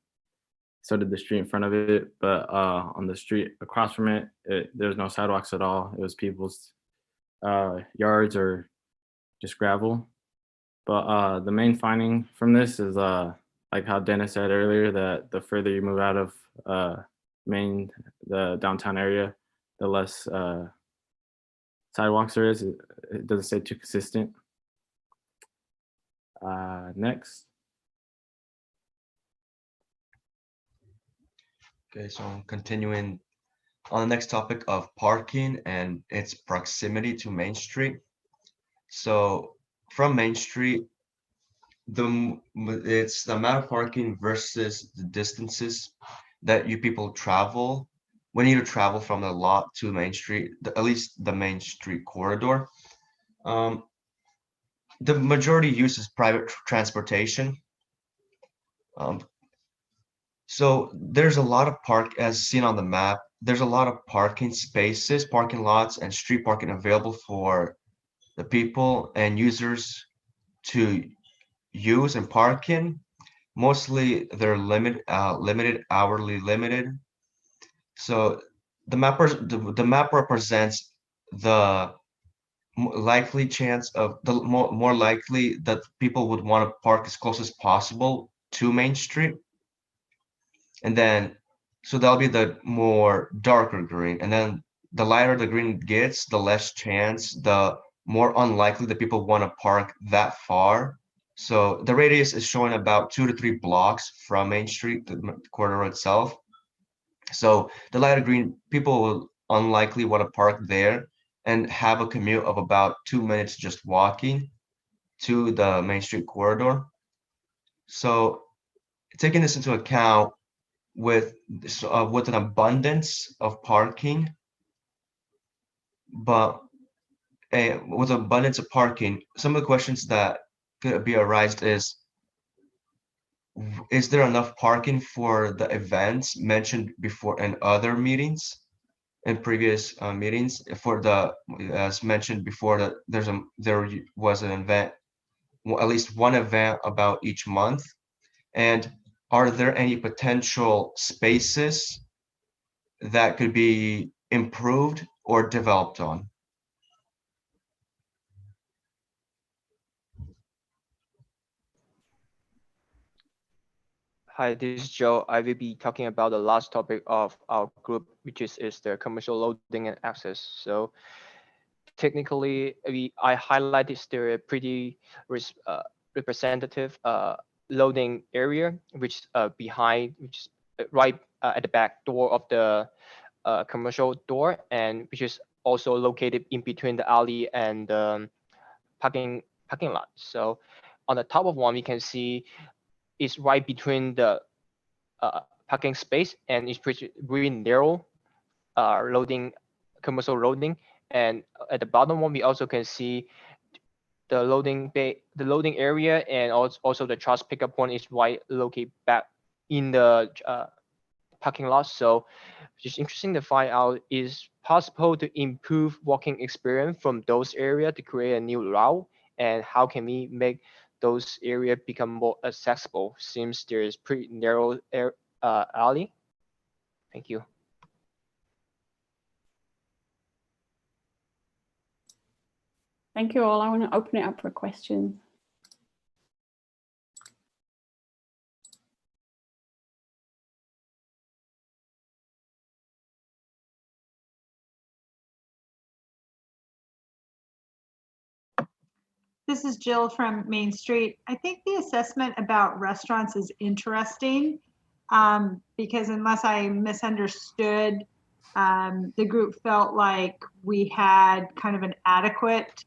so did the street in front of it. But on the street across from it, there's no sidewalks at all. It was people's yards or just gravel. But the main finding from this is like how Dennis said earlier, that the further you move out of the downtown area, the less sidewalks there is. It doesn't stay too consistent. Next. Okay, so I'm continuing on the next topic of parking and its proximity to Main Street. So from Main Street, it's the amount of parking versus the distances that you people travel when you travel from the lot to Main Street, at least the Main Street corridor. The majority uses private transportation. So there's a lot of as seen on the map, there's a lot of parking spaces, parking lots, and street parking available for the people and users to use and park in. Mostly they're limited, hourly limited. So the map represents the likely chance of the more likely that people would want to park as close as possible to Main Street. And then, so that'll be the more darker green. And then the lighter the green gets, the less chance, the more unlikely that people want to park that far. So the radius is showing about 2 to 3 blocks from Main Street, the corridor itself. So the lighter green, people will unlikely want to park there and have a commute of about 2 minutes just walking to the Main Street corridor. So taking this into account, with an abundance of parking, but with abundance of parking, some of the questions that could be arised is there enough parking for the events mentioned before in other meetings, in previous meetings? As mentioned before, that there was an event, at least one event about each month. And are there any potential spaces that could be improved or developed on? Hi, this is Joe. I will be talking about the last topic of our group, which is the commercial loading and access. So technically, I highlighted the pretty representative loading area, which is right at the back door of the commercial door, and which is also located in between the alley and the parking lot. So on the top of one, we can see it's right between the parking space, and it's pretty really narrow commercial loading. And at the bottom one, we also can see the loading area, and also the trash pickup point is right located back in the parking lot. So just interesting to find out, is possible to improve walking experience from those areas to create a new route, and how can we make those areas become more accessible since there is pretty narrow alley? Thank you. Thank you all. I want to open it up for questions. This is Jill from Main Street. I think the assessment about restaurants is interesting because unless I misunderstood, the group felt like we had kind of an adequate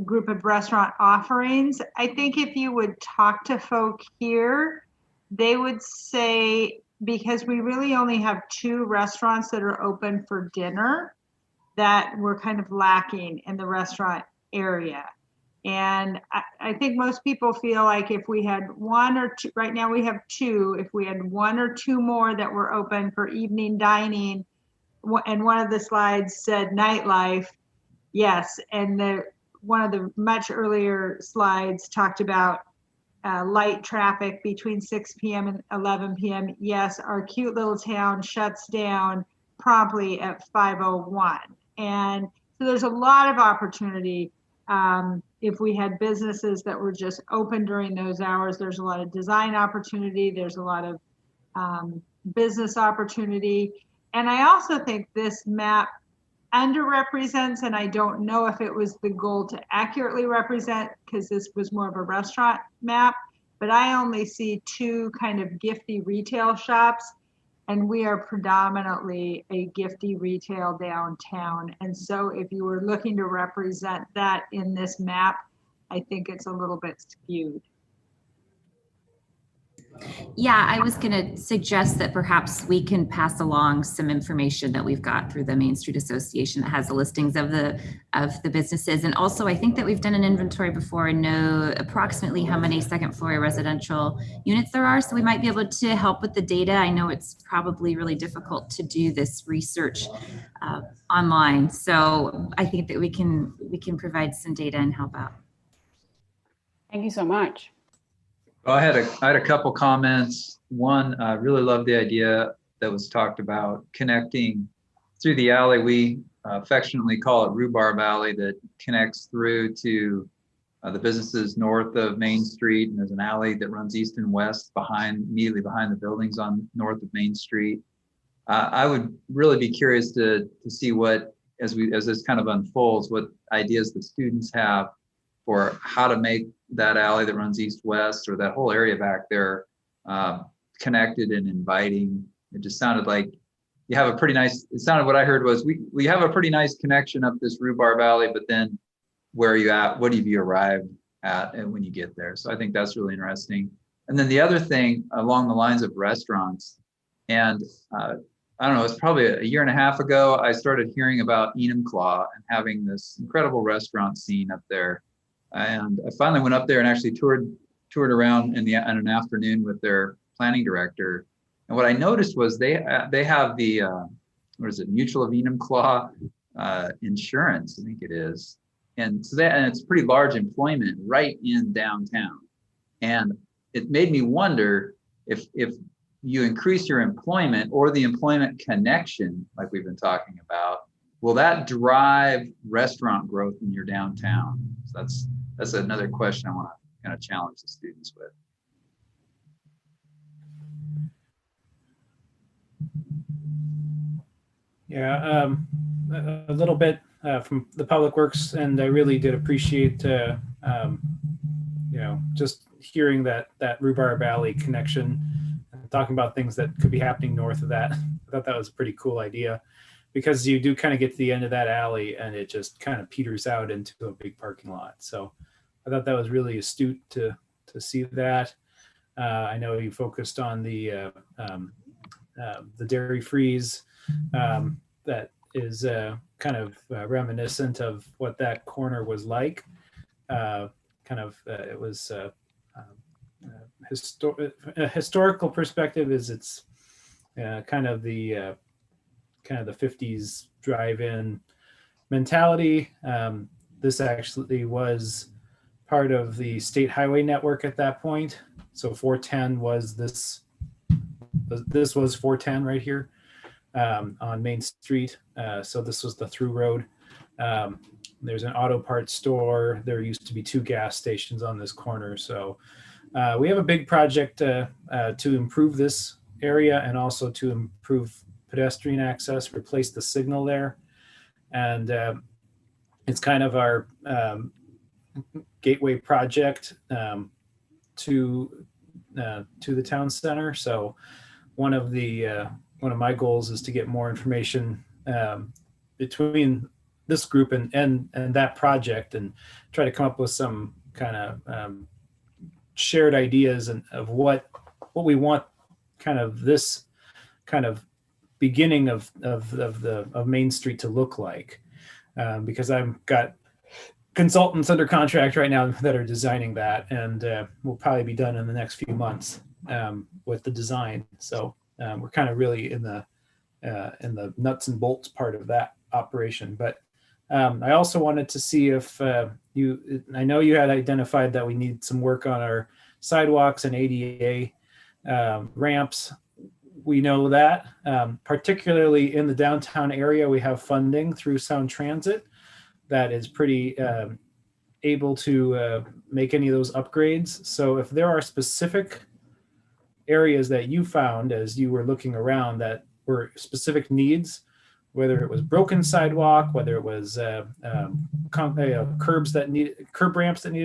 group of restaurant offerings. I think if you would talk to folk here, they would say, because we really only have 2 restaurants that are open for dinner, that we're kind of lacking in the restaurant area. And I think most people feel like if we had 1 or 2, right now we have 2, if we had 1 or 2 more that were open for evening dining, and one of the slides said nightlife, yes, and one of the much earlier slides talked about light traffic between 6 p.m. and 11 p.m. Yes, our cute little town shuts down promptly at 5:01. And so there's a lot of opportunity. If we had businesses that were just open during those hours, there's a lot of design opportunity. There's a lot of business opportunity. And I also think this map underrepresents, and I don't know if it was the goal to accurately represent, because this was more of a restaurant map, but I only see 2 kind of gifty retail shops, and we are predominantly a gifty retail downtown. And so if you were looking to represent that in this map, I think it's a little bit skewed. Yeah, I was going to suggest that perhaps we can pass along some information that we've got through the Main Street Association that has the listings of the businesses. And also, I think that we've done an inventory before and know approximately how many second floor residential units there are. So we might be able to help with the data. I know it's probably really difficult to do this research online. So I think that we can provide some data and help out. Thank you so much. Well, I had a couple comments. One, I really love the idea that was talked about connecting through the alley. We affectionately call it Rhubarb Alley, that connects through to the businesses north of Main Street, and there's an alley that runs east and west immediately behind the buildings on north of Main Street. I would really be curious to see what, as this kind of unfolds, what ideas the students have for how to make that alley that runs east-west, or that whole area back there, connected and inviting. It just sounded like you have a pretty nice, it sounded, what I heard was, we have a pretty nice connection up this Rhubarb Alley, but then where are you at? What have you arrived at and when you get there? So I think that's really interesting. And then the other thing along the lines of restaurants, and I don't know, it's probably a year and a half ago, I started hearing about Enumclaw and having this incredible restaurant scene up there. And I finally went up there and actually toured around in an afternoon with their planning director. And what I noticed was they have the, what is it, Mutual of Enumclaw insurance, I think it is. And so and it's pretty large employment right in downtown. And it made me wonder if you increase your employment or the employment connection, like we've been talking about, will that drive restaurant growth in your downtown? So that's another question I want to kind of challenge the students with. Yeah, a little bit from the Public Works, and I really did appreciate, just hearing that Rhubarb Alley connection, and talking about things that could be happening north of that. I thought that was a pretty cool idea, because you do kind of get to the end of that alley and it just kind of peters out into a big parking lot. So I thought that was really astute to see that. I know you focused on the dairy freeze. That is kind of reminiscent of what that corner was like. It was a historical perspective is it's kind of the 50s drive-in mentality. This actually was part of the state highway network at that point. So 410 was this was 410 right here on Main Street. So this was the through road. There's an auto parts store. There used to be 2 gas stations on this corner. So we have a big project to improve this area and also to improve pedestrian access, replace the signal there. And it's kind of our gateway project to the town center. So one of my goals is to get more information between this group and that project, and try to come up with some kind of shared ideas of what we want kind of this kind of beginning of Main Street to look like, because I've got consultants under contract right now that are designing that, and will probably be done in the next few months with the design. So we're kind of really in the nuts and bolts part of that operation. But I also wanted to see if I know you had identified that we need some work on our sidewalks and ADA ramps. We know that, particularly in the downtown area, we have funding through Sound Transit that is pretty able to make any of those upgrades. So if there are specific areas that you found as you were looking around that were specific needs, whether it was broken sidewalk, whether it was curb ramps that needed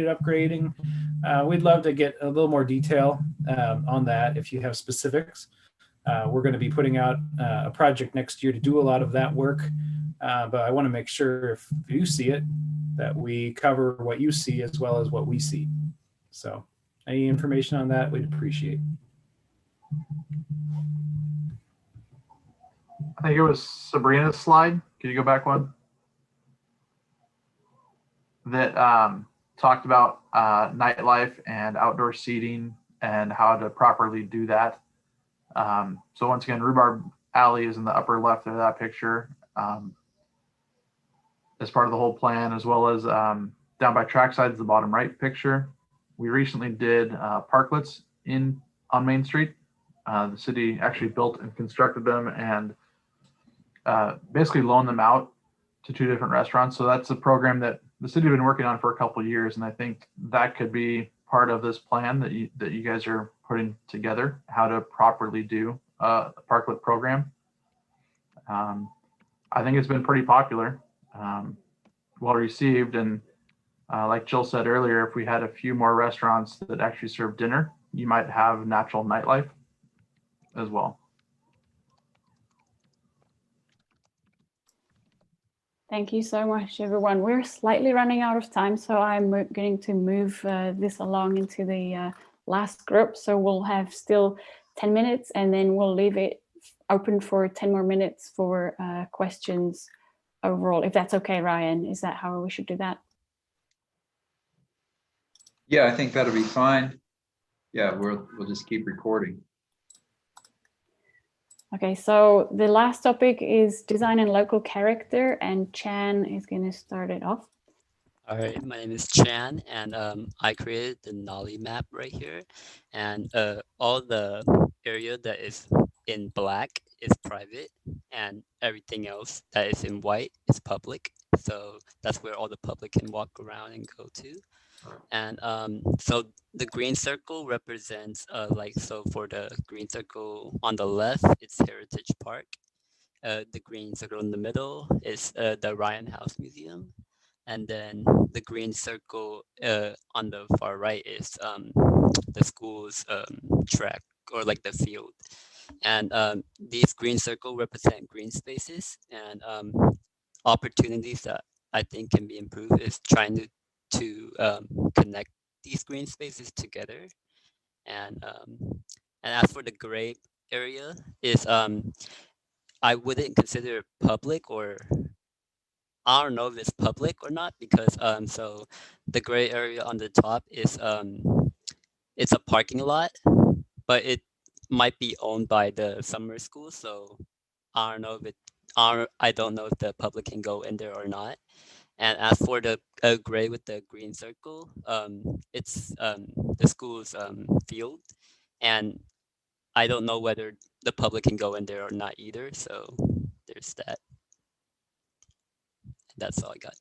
upgrading, we'd love to get a little more detail on that if you have specifics. We're going to be putting out a project next year to do a lot of that work, but I want to make sure if you see it, that we cover what you see as well as what we see. So any information on that, we'd appreciate. I think it was Sabrina's slide. Could you go back one? That talked about nightlife and outdoor seating and how to properly do that. So once again, Rhubarb Alley is in the upper left of that picture as part of the whole plan, as well as down by Trackside is the bottom right picture. We recently did parklets on Main Street. The city actually built and constructed them and basically loaned them out to 2 different restaurants. So that's a program that the city has been working on for a couple of years, and I think that could be part of this plan that you guys are putting together, how to properly do a parklet program. I think it's been pretty popular, well received, and like Jill said earlier, if we had a few more restaurants that actually serve dinner, you might have natural nightlife as well. Thank you so much, everyone. We're slightly running out of time, so I'm going to move this along into the last group. So we'll have still 10 minutes, and then we'll leave it open for 10 more minutes for questions overall, if that's okay, Ryan. Is that how we should do that? Yeah, I think that'll be fine. Yeah, we'll just keep recording. Okay, so the last topic is design and local character, and Chan is going to start it off. All right, my name is Chan, and I created the Nolly map right here, and all the area that is in black is private, and everything else that is in white is public. So that's where all the public can walk around and go to. And so the green circle represents so for the green circle on the left, it's Heritage Park. The green circle in the middle is the Ryan House Museum. And then the green circle on the far right is the school's track, or like the field. And these green circle represent green spaces, and opportunities that I think can be improved is trying to connect these green spaces together. And as for the gray area is I wouldn't consider it public, or I don't know if it's public or not, because so the gray area on the top is it's a parking lot, but it might be owned by the summer school, so I don't know if I don't know if the public can go in there or not. And as for the gray with the green circle, it's the school's field, and I don't know whether the public can go in there or not either. So there's that. That's all I got.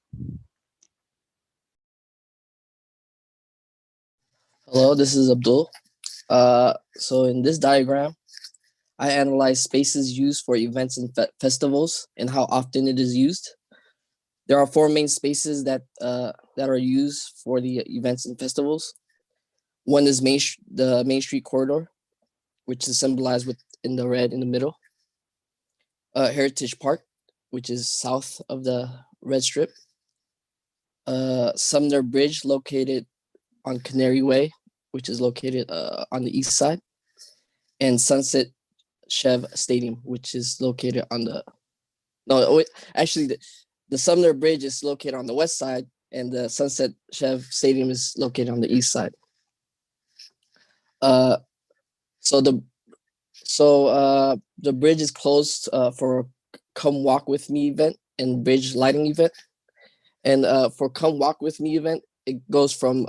Hello, this is Abdul. So in this diagram, I analyze spaces used for events and festivals and how often it is used. There are four main spaces that are used for the events and festivals. One is the Main Street corridor, which is symbolized in the red in the middle. Heritage Park, which is south of the red strip. Sumner Bridge, located on Canary Way, which is located on the east side. And Sunset Chev Stadium, which is located on the Sumner Bridge is located on the west side, and the Sunset Chev Stadium is located on the east side. So the bridge is closed for a Come Walk With Me event and bridge lighting event. And for Come Walk With Me event, it goes from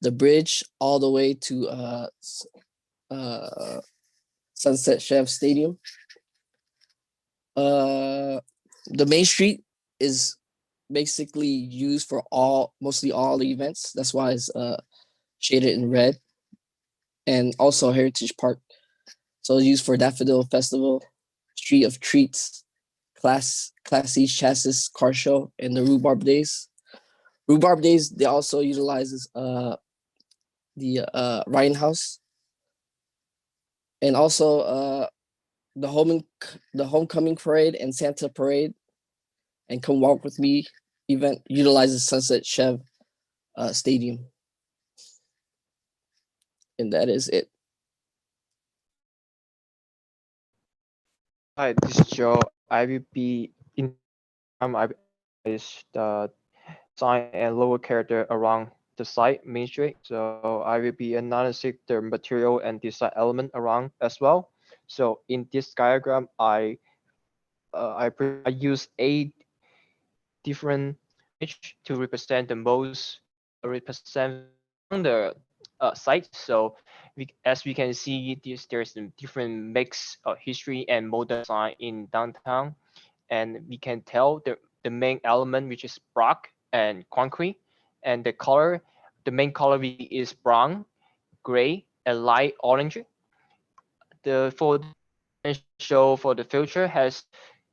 the bridge all the way to Sunset Chev Stadium. The Main Street is basically used for mostly all the events. That's why it's shaded in red. And also Heritage Park. So it's used for Daffodil Festival, Street of Treats, Class C Chassis Car Show, and the Rhubarb Days. Rhubarb Days, they also utilizes the Ryan House. And also the Homecoming Parade and Santa Parade and Come Walk With Me event utilizes Sunset Chev Stadium. And that is it. Hi, this is Joe. I will be in the sign and lower character around the site Main Street. So I will be analyzing the material and design element around as well. So in this diagram, I use 8 different image to represent the site. So as we can see, there's a different mix of history and modern design in downtown, and we can tell the main element, which is block and concrete, and the main color is brown, gray, and light orange. For the future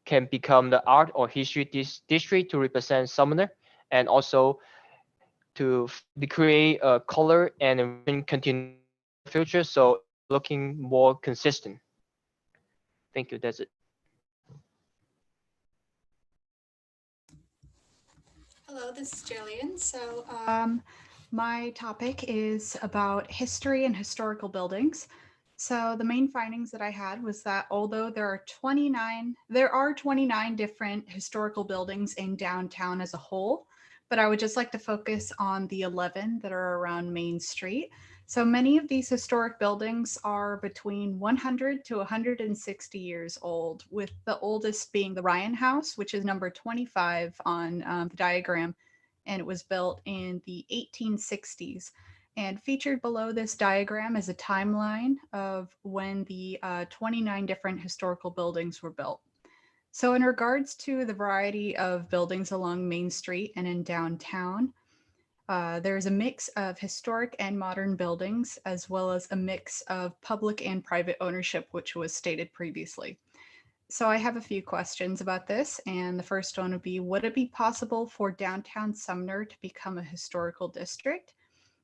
can become the art or history district to represent Sumner, and also to create a color and continue future, so looking more consistent. Thank you. That's it. Hello, this is Jillian. So my topic is about history and historical buildings. So the main findings that I had was that although there are 29 different historical buildings in downtown as a whole, but I would just like to focus on the 11 that are around Main Street. So many of these historic buildings are between 100 to 160 years old, with the oldest being the Ryan House, which is number 25 on the diagram, and it was built in the 1860s. And featured below this diagram is a timeline of when the 29 different historical buildings were built. So in regards to the variety of buildings along Main Street and in downtown, there's a mix of historic and modern buildings, as well as a mix of public and private ownership, which was stated previously. So I have a few questions about this, and the first one would be, would it be possible for downtown Sumner to become a historical district?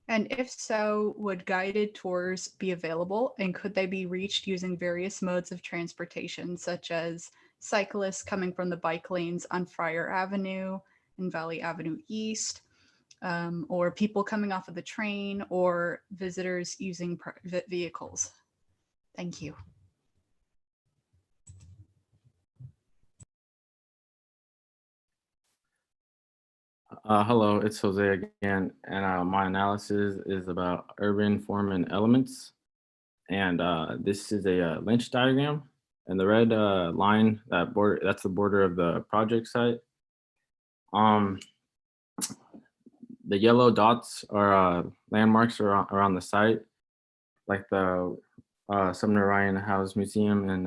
And if so, would guided tours be available, and could they be reached using various modes of transportation, such as cyclists coming from the bike lanes on Friar Avenue and Valley Avenue East, or people coming off of the train, or visitors using private vehicles? Thank you. Hello, it's Jose again, and my analysis is about urban form and elements. And this is a Lynch diagram, and the red line, that's the border of the project site. The yellow dots are landmarks around the site, like the Sumner Ryan House Museum and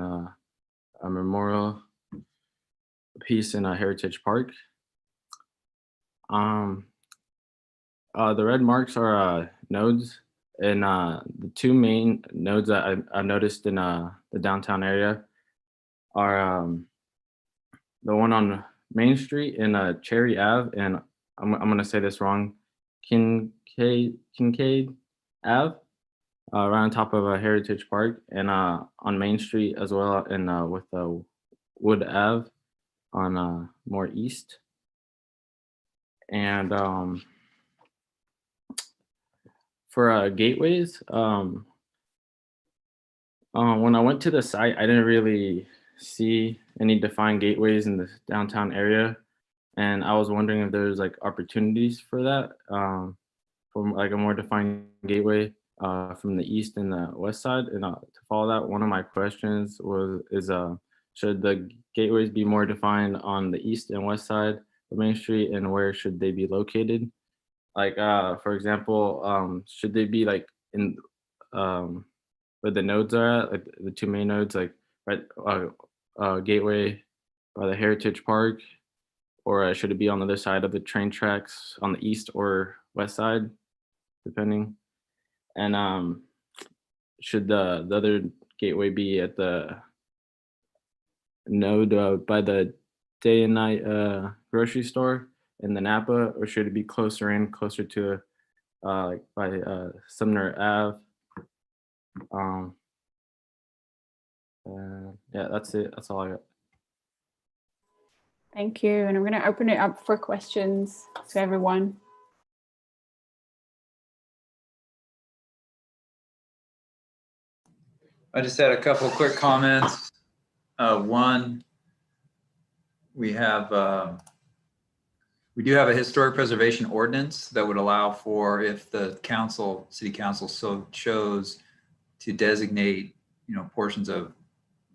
a memorial piece in a Heritage Park. The red marks are nodes, and the two main nodes that I've noticed in the downtown area are the one on Main Street in Cherry Ave, and I'm gonna say this wrong, Kincaid Ave, right on top of a Heritage Park, and on Main Street as well, and with Wood Ave on more east. And for gateways, when I went to the site, I didn't really see any defined gateways in the downtown area, and I was wondering if there's like opportunities for that, from like a more defined gateway from the east and the west side. And to follow that, one of my questions is should the gateways be more defined on the east and west side of Main Street, and where should they be located? Like for example, should they be like in where the nodes are at, like the two main nodes, like right gateway by the Heritage Park, or should it be on the other side of the train tracks on the east or west side, depending? And should the other gateway be at the node by the day and night grocery store in the Napa, or should it be closer to like by Sumner Ave? Yeah, that's it. That's all I got. Thank you. And I'm going to open it up for questions to everyone. I just had a couple quick comments. One, we do have a historic preservation ordinance that would allow for, if the city council so chose, to designate, portions of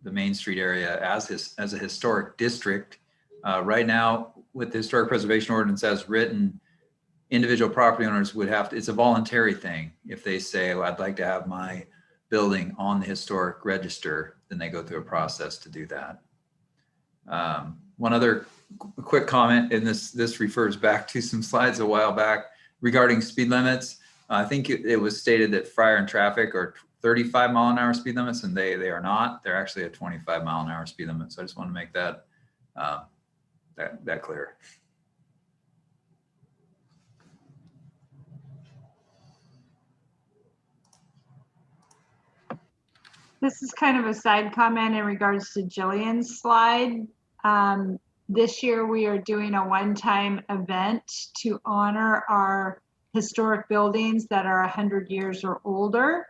the Main Street area as a historic district. Right now, with the historic preservation ordinance as written, individual property owners would have to, it's a voluntary thing. If they say, well, I'd like to have my building on the historic register, then they go through a process to do that. One other quick comment, and this refers back to some slides a while back regarding speed limits. I think it was stated that Friar and Traffic are 35-mile-an-hour speed limits, and they are not. They're actually a 25-mile-an-hour speed limit. So I just want to make that that clear. This is kind of a side comment in regards to Jillian's slide. This year we are doing a one-time event to honor our historic buildings that are 100 years or older.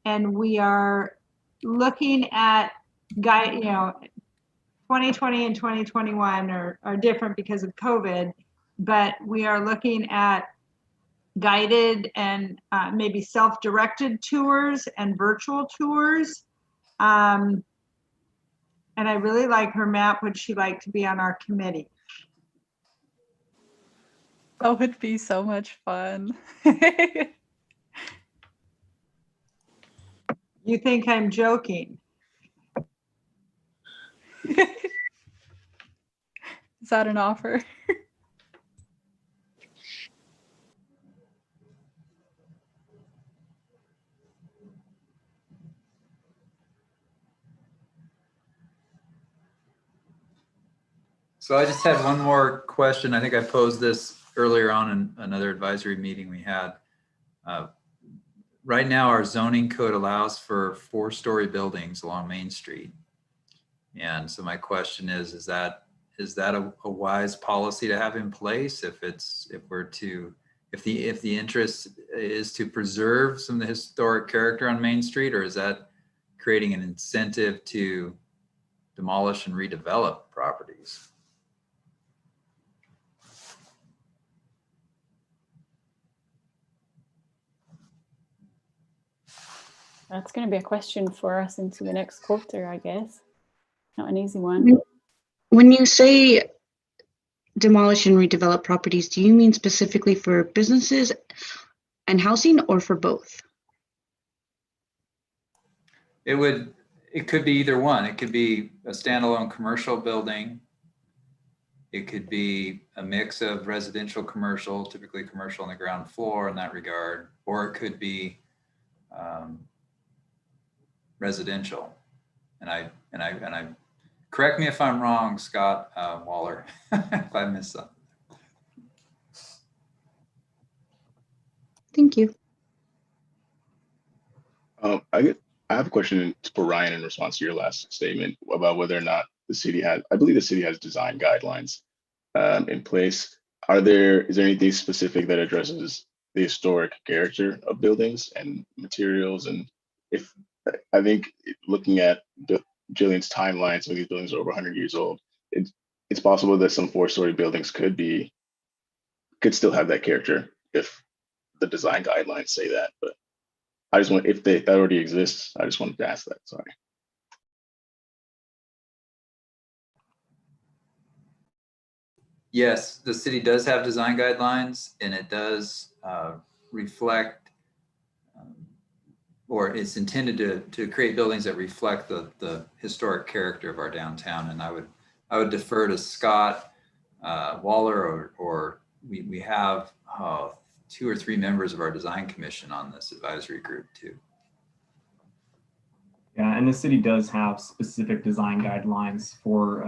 and we are looking at 2020 and 2021 are different because of COVID, but we are looking at guided and maybe self-directed tours and virtual tours. And I really like her map. Would she like to be on our committee? That would be so much fun. You think I'm joking? Is that an offer? So I just had one more question. I think I posed this earlier on in another advisory meeting we had. Right now, our zoning code allows for 4-story buildings along Main Street. And so my question is that a wise policy to have in place if the interest is to preserve some of the historic character on Main Street, or is that creating an incentive to demolish and redevelop properties? That's going to be a question for us into the next quarter, I guess. Not an easy one. When you say demolish and redevelop properties, do you mean specifically for businesses and housing, or for both? It could be either one. It could be a standalone commercial building. It could be a mix of residential, commercial, typically commercial on the ground floor in that regard, or it could be residential. And I correct me if I'm wrong, Scott Waller, if I missed something. Thank you. I have a question for Ryan in response to your last statement about whether or not the city I believe the city has design guidelines in place. Is there anything specific that addresses the historic character of buildings and materials? And if I think looking at Jillian's timeline, some of these buildings are over 100 years old. It's possible that some 4-story buildings could still have that character if the design guidelines say that. But I just want, if that already exists, I just wanted to ask that. Sorry. Yes, the city does have design guidelines, and it does reflect, or it's intended to create buildings that reflect the historic character of our downtown. And I would defer to Scott Waller, or we have 2 or 3 members of our design commission on this advisory group too. Yeah, and the city does have specific design guidelines for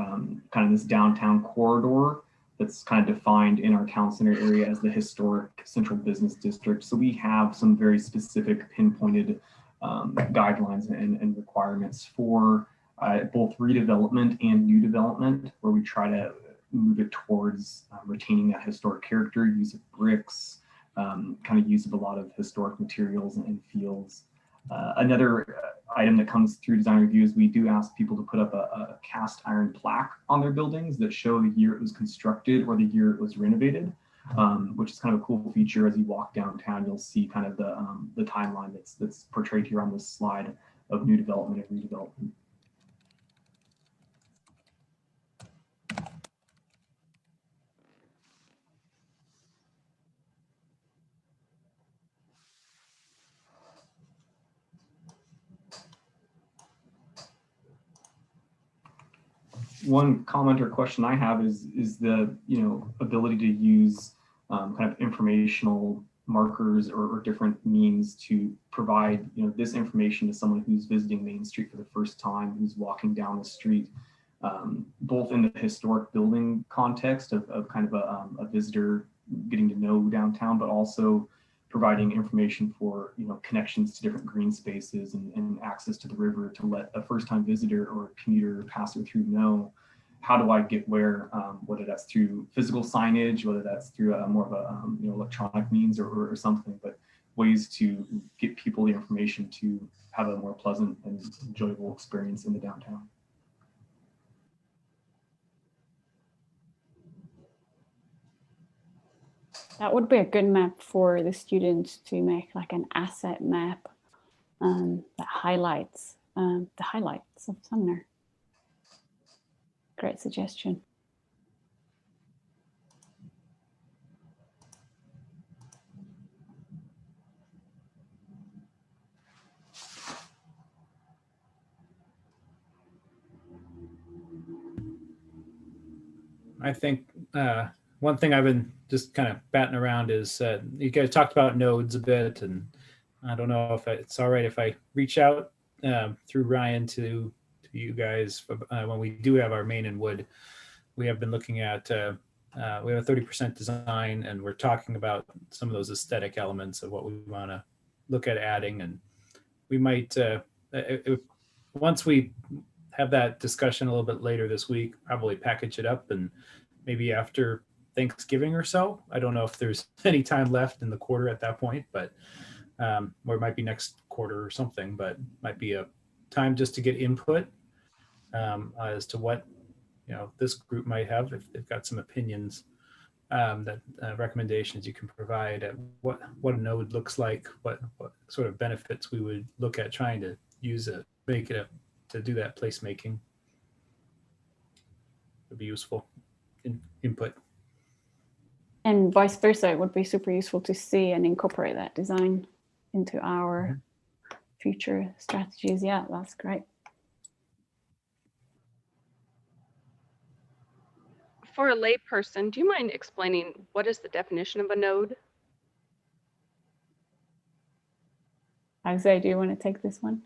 kind of this downtown corridor that's kind of defined in our town center area as the historic central business district. So we have some very specific pinpointed guidelines and requirements for both redevelopment and new development, where we try to move it towards retaining that historic character, use of bricks, kind of use of a lot of historic materials and fields. Another item that comes through design reviews, we do ask people to put up a cast iron plaque on their buildings that show the year it was constructed or the year it was renovated, which is kind of a cool feature. As you walk downtown, you'll see kind of the timeline that's portrayed here on this slide of new development and redevelopment. One comment or question I have is the ability to use kind of informational markers or different means to provide this information to someone who's visiting Main Street for the first time, who's walking down the street, both in the historic building context of kind of a visitor getting to know downtown, but also providing information for connections to different green spaces and access to the river to let a first-time visitor or commuter passer through know, how do I get where, whether that's through physical signage, whether that's through more of a electronic means or something, but ways to get people the information to have a more pleasant and enjoyable experience in the downtown. That would be a good map for the students to make, like an asset map that highlights the highlights of Sumner. Great suggestion. I think one thing I've been just kind of batting around is you guys talked about nodes a bit, and I don't know if it's all right if I reach out through Ryan to you guys when we do have our main and wood. We have been looking at we have a 30% design, and we're talking about some of those aesthetic elements of what we want to look at adding, and we might once we have that discussion a little bit later this week, probably package it up, and maybe after Thanksgiving or so. I don't know if there's any time left in the quarter at that point, but or it might be next quarter or something, but might be a time just to get input as to what this group might have, if they've got some opinions, that recommendations you can provide at what a node looks like, what sort of benefits we would look at trying to use it, make it to do that placemaking. Would be useful input. And vice versa, it would be super useful to see and incorporate that design into our future strategies. Yeah, that's great. For a layperson, do you mind explaining what is the definition of a node? Jose, do you want to take this one?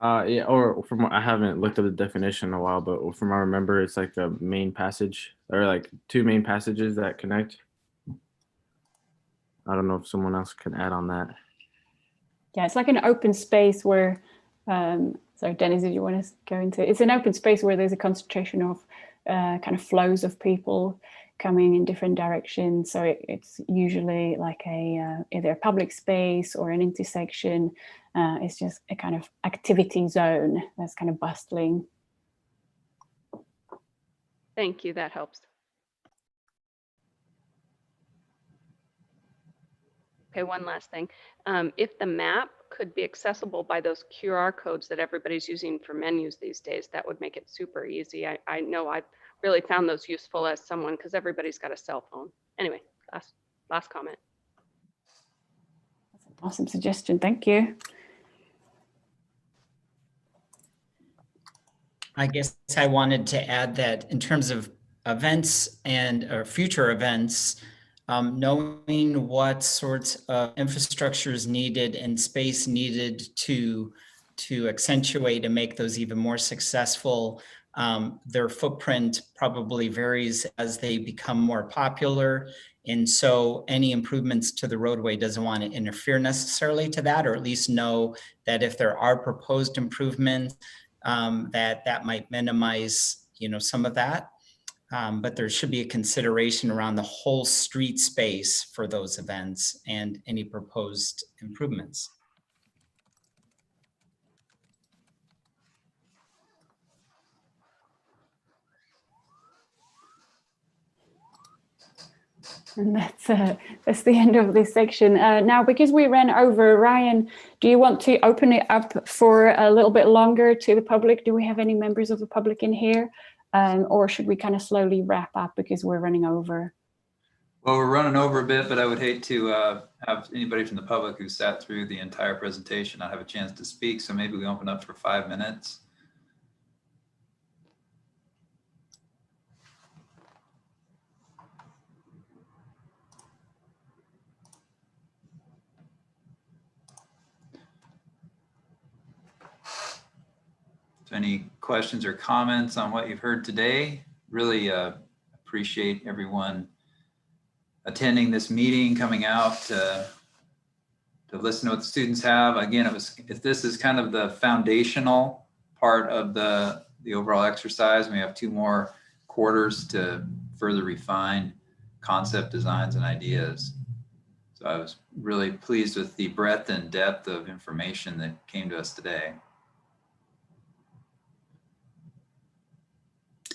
Yeah, or from I haven't looked up the definition in a while, but from what I remember, it's like a main passage or like two main passages that connect. I don't know if someone else can add on that. Yeah, it's like an open space where, sorry, Dennis, did you want to go into? It's an open space where there's a concentration of kind of flows of people coming in different directions. So it's usually like either a public space or an intersection. It's just a kind of activity zone that's kind of bustling. Thank you, that helps. Okay, one last thing. If the map could be accessible by those QR codes that everybody's using for menus these days, that would make it super easy. I know I've really found those useful as someone, because everybody's got a cell phone. Anyway, last comment. That's an awesome suggestion, thank you. I guess I wanted to add that in terms of events and future events, knowing what sorts of infrastructure is needed and space needed to accentuate and make those even more successful. Their footprint probably varies as they become more popular. And so any improvements to the roadway doesn't want to interfere necessarily to that, or at least know that if there are proposed improvements, that might minimize, some of that. But there should be a consideration around the whole street space for those events and any proposed improvements. And that's the end of this section. Now, because we ran over, Ryan, do you want to open it up for a little bit longer to the public? Do we have any members of the public in here? Or should we kind of slowly wrap up because we're running over? Well, we're running over a bit, but I would hate to have anybody from the public who sat through the entire presentation not have a chance to speak. So maybe we open up for 5 minutes. Any questions or comments on what you've heard today? Really appreciate everyone attending this meeting, coming out to listen to what the students have. Again, if this is kind of the foundational part of the overall exercise, we have 2 more quarters to further refine concept designs and ideas. So I was really pleased with the breadth and depth of information that came to us today.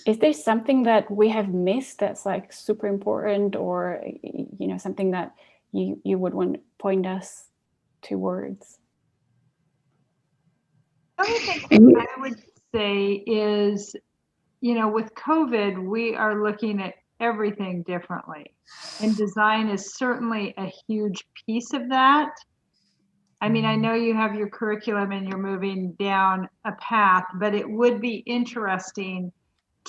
Is there something that we have missed that's like super important, or something that you would want to point us towards? The other thing I would say is, with COVID, we are looking at everything differently. And design is certainly a huge piece of that. I mean, I know you have your curriculum and you're moving down a path, but it would be interesting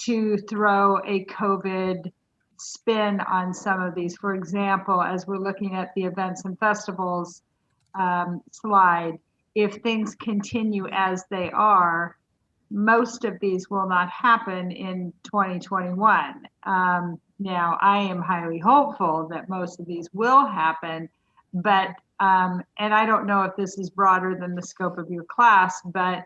to throw a COVID spin on some of these. For example, as we're looking at the events and festivals slide, if things continue as they are, most of these will not happen in 2021. Now, I am highly hopeful that most of these will happen, but, and I don't know if this is broader than the scope of your class, but,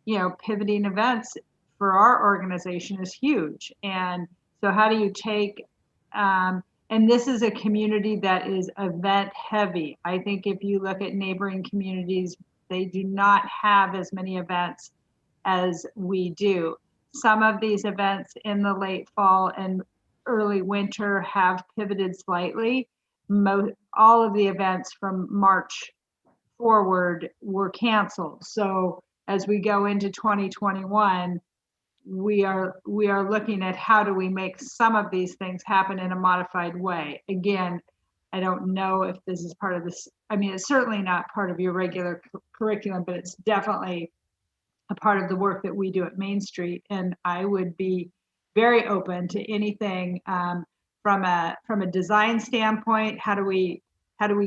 pivoting events for our organization is huge. And so how do you take, and this is a community that is event heavy. I think if you look at neighboring communities, they do not have as many events as we do. Some of these events in the late fall and early winter have pivoted slightly. All of the events from March forward were canceled. So as we go into 2021, we are looking at how do we make some of these things happen in a modified way. Again, I don't know if this is part of this. I mean, it's certainly not part of your regular curriculum, but it's definitely a part of the work that we do at Main Street. And I would be very open to anything from a design standpoint. How do we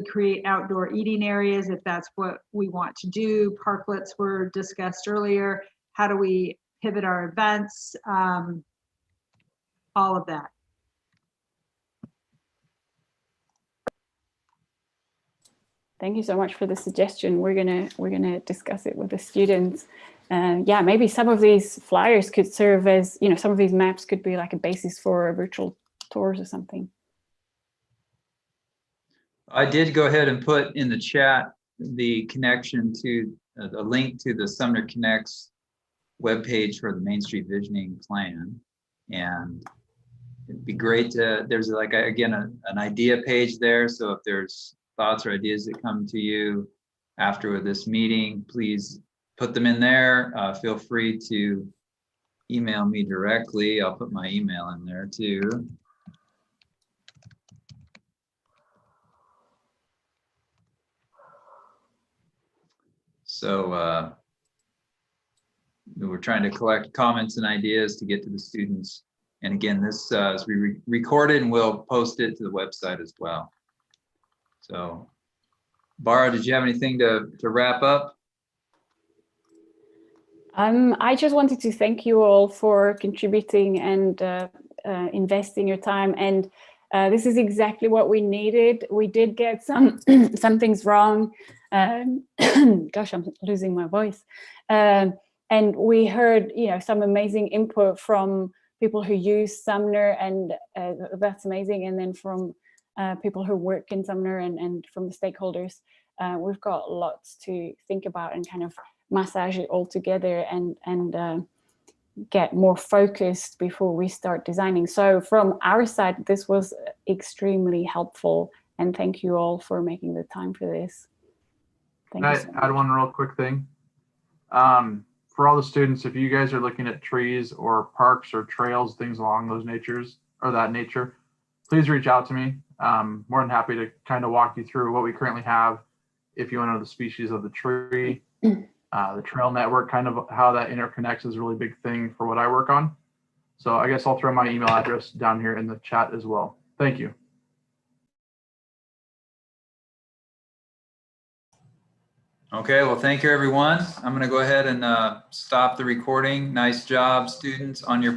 create outdoor eating areas if that's what we want to do? Parklets were discussed earlier. How do we pivot our events? All of that. Thank you so much for the suggestion. We're gonna discuss it with the students. Yeah, maybe some of these flyers could serve as, some of these maps could be like a basis for virtual tours or something. I did go ahead and put in the chat the connection to the link to the Sumner Connects webpage for the Main Street Visioning Plan. And it'd be great to, there's like, again, an idea page there. So if there's thoughts or ideas that come to you after this meeting, please put them in there. Feel free to email me directly. I'll put my email in there too. So we're trying to collect comments and ideas to get to the students. And again, this is recorded and we'll post it to the website as well. So, Bara, did you have anything to wrap up? I just wanted to thank you all for contributing and investing your time. And this is exactly what we needed. We did get some things wrong. Gosh, I'm losing my voice. And we heard, some amazing input from people who use Sumner, and that's amazing. And then from people who work in Sumner and from the stakeholders, we've got lots to think about and kind of massage it all together and get more focused before we start designing. So from our side, this was extremely helpful, and thank you all for making the time for this. Can I add one real quick thing? For all the students, if you guys are looking at trees or parks or trails, things along those natures or that nature, please reach out to me. More than happy to kind of walk you through what we currently have. If you want to know the species of the tree, the trail network, kind of how that interconnects is a really big thing for what I work on. So I guess I'll throw my email address down here in the chat as well. Thank you. Okay, well, thank you, everyone. I'm going to go ahead and stop the recording. Nice job, students, on your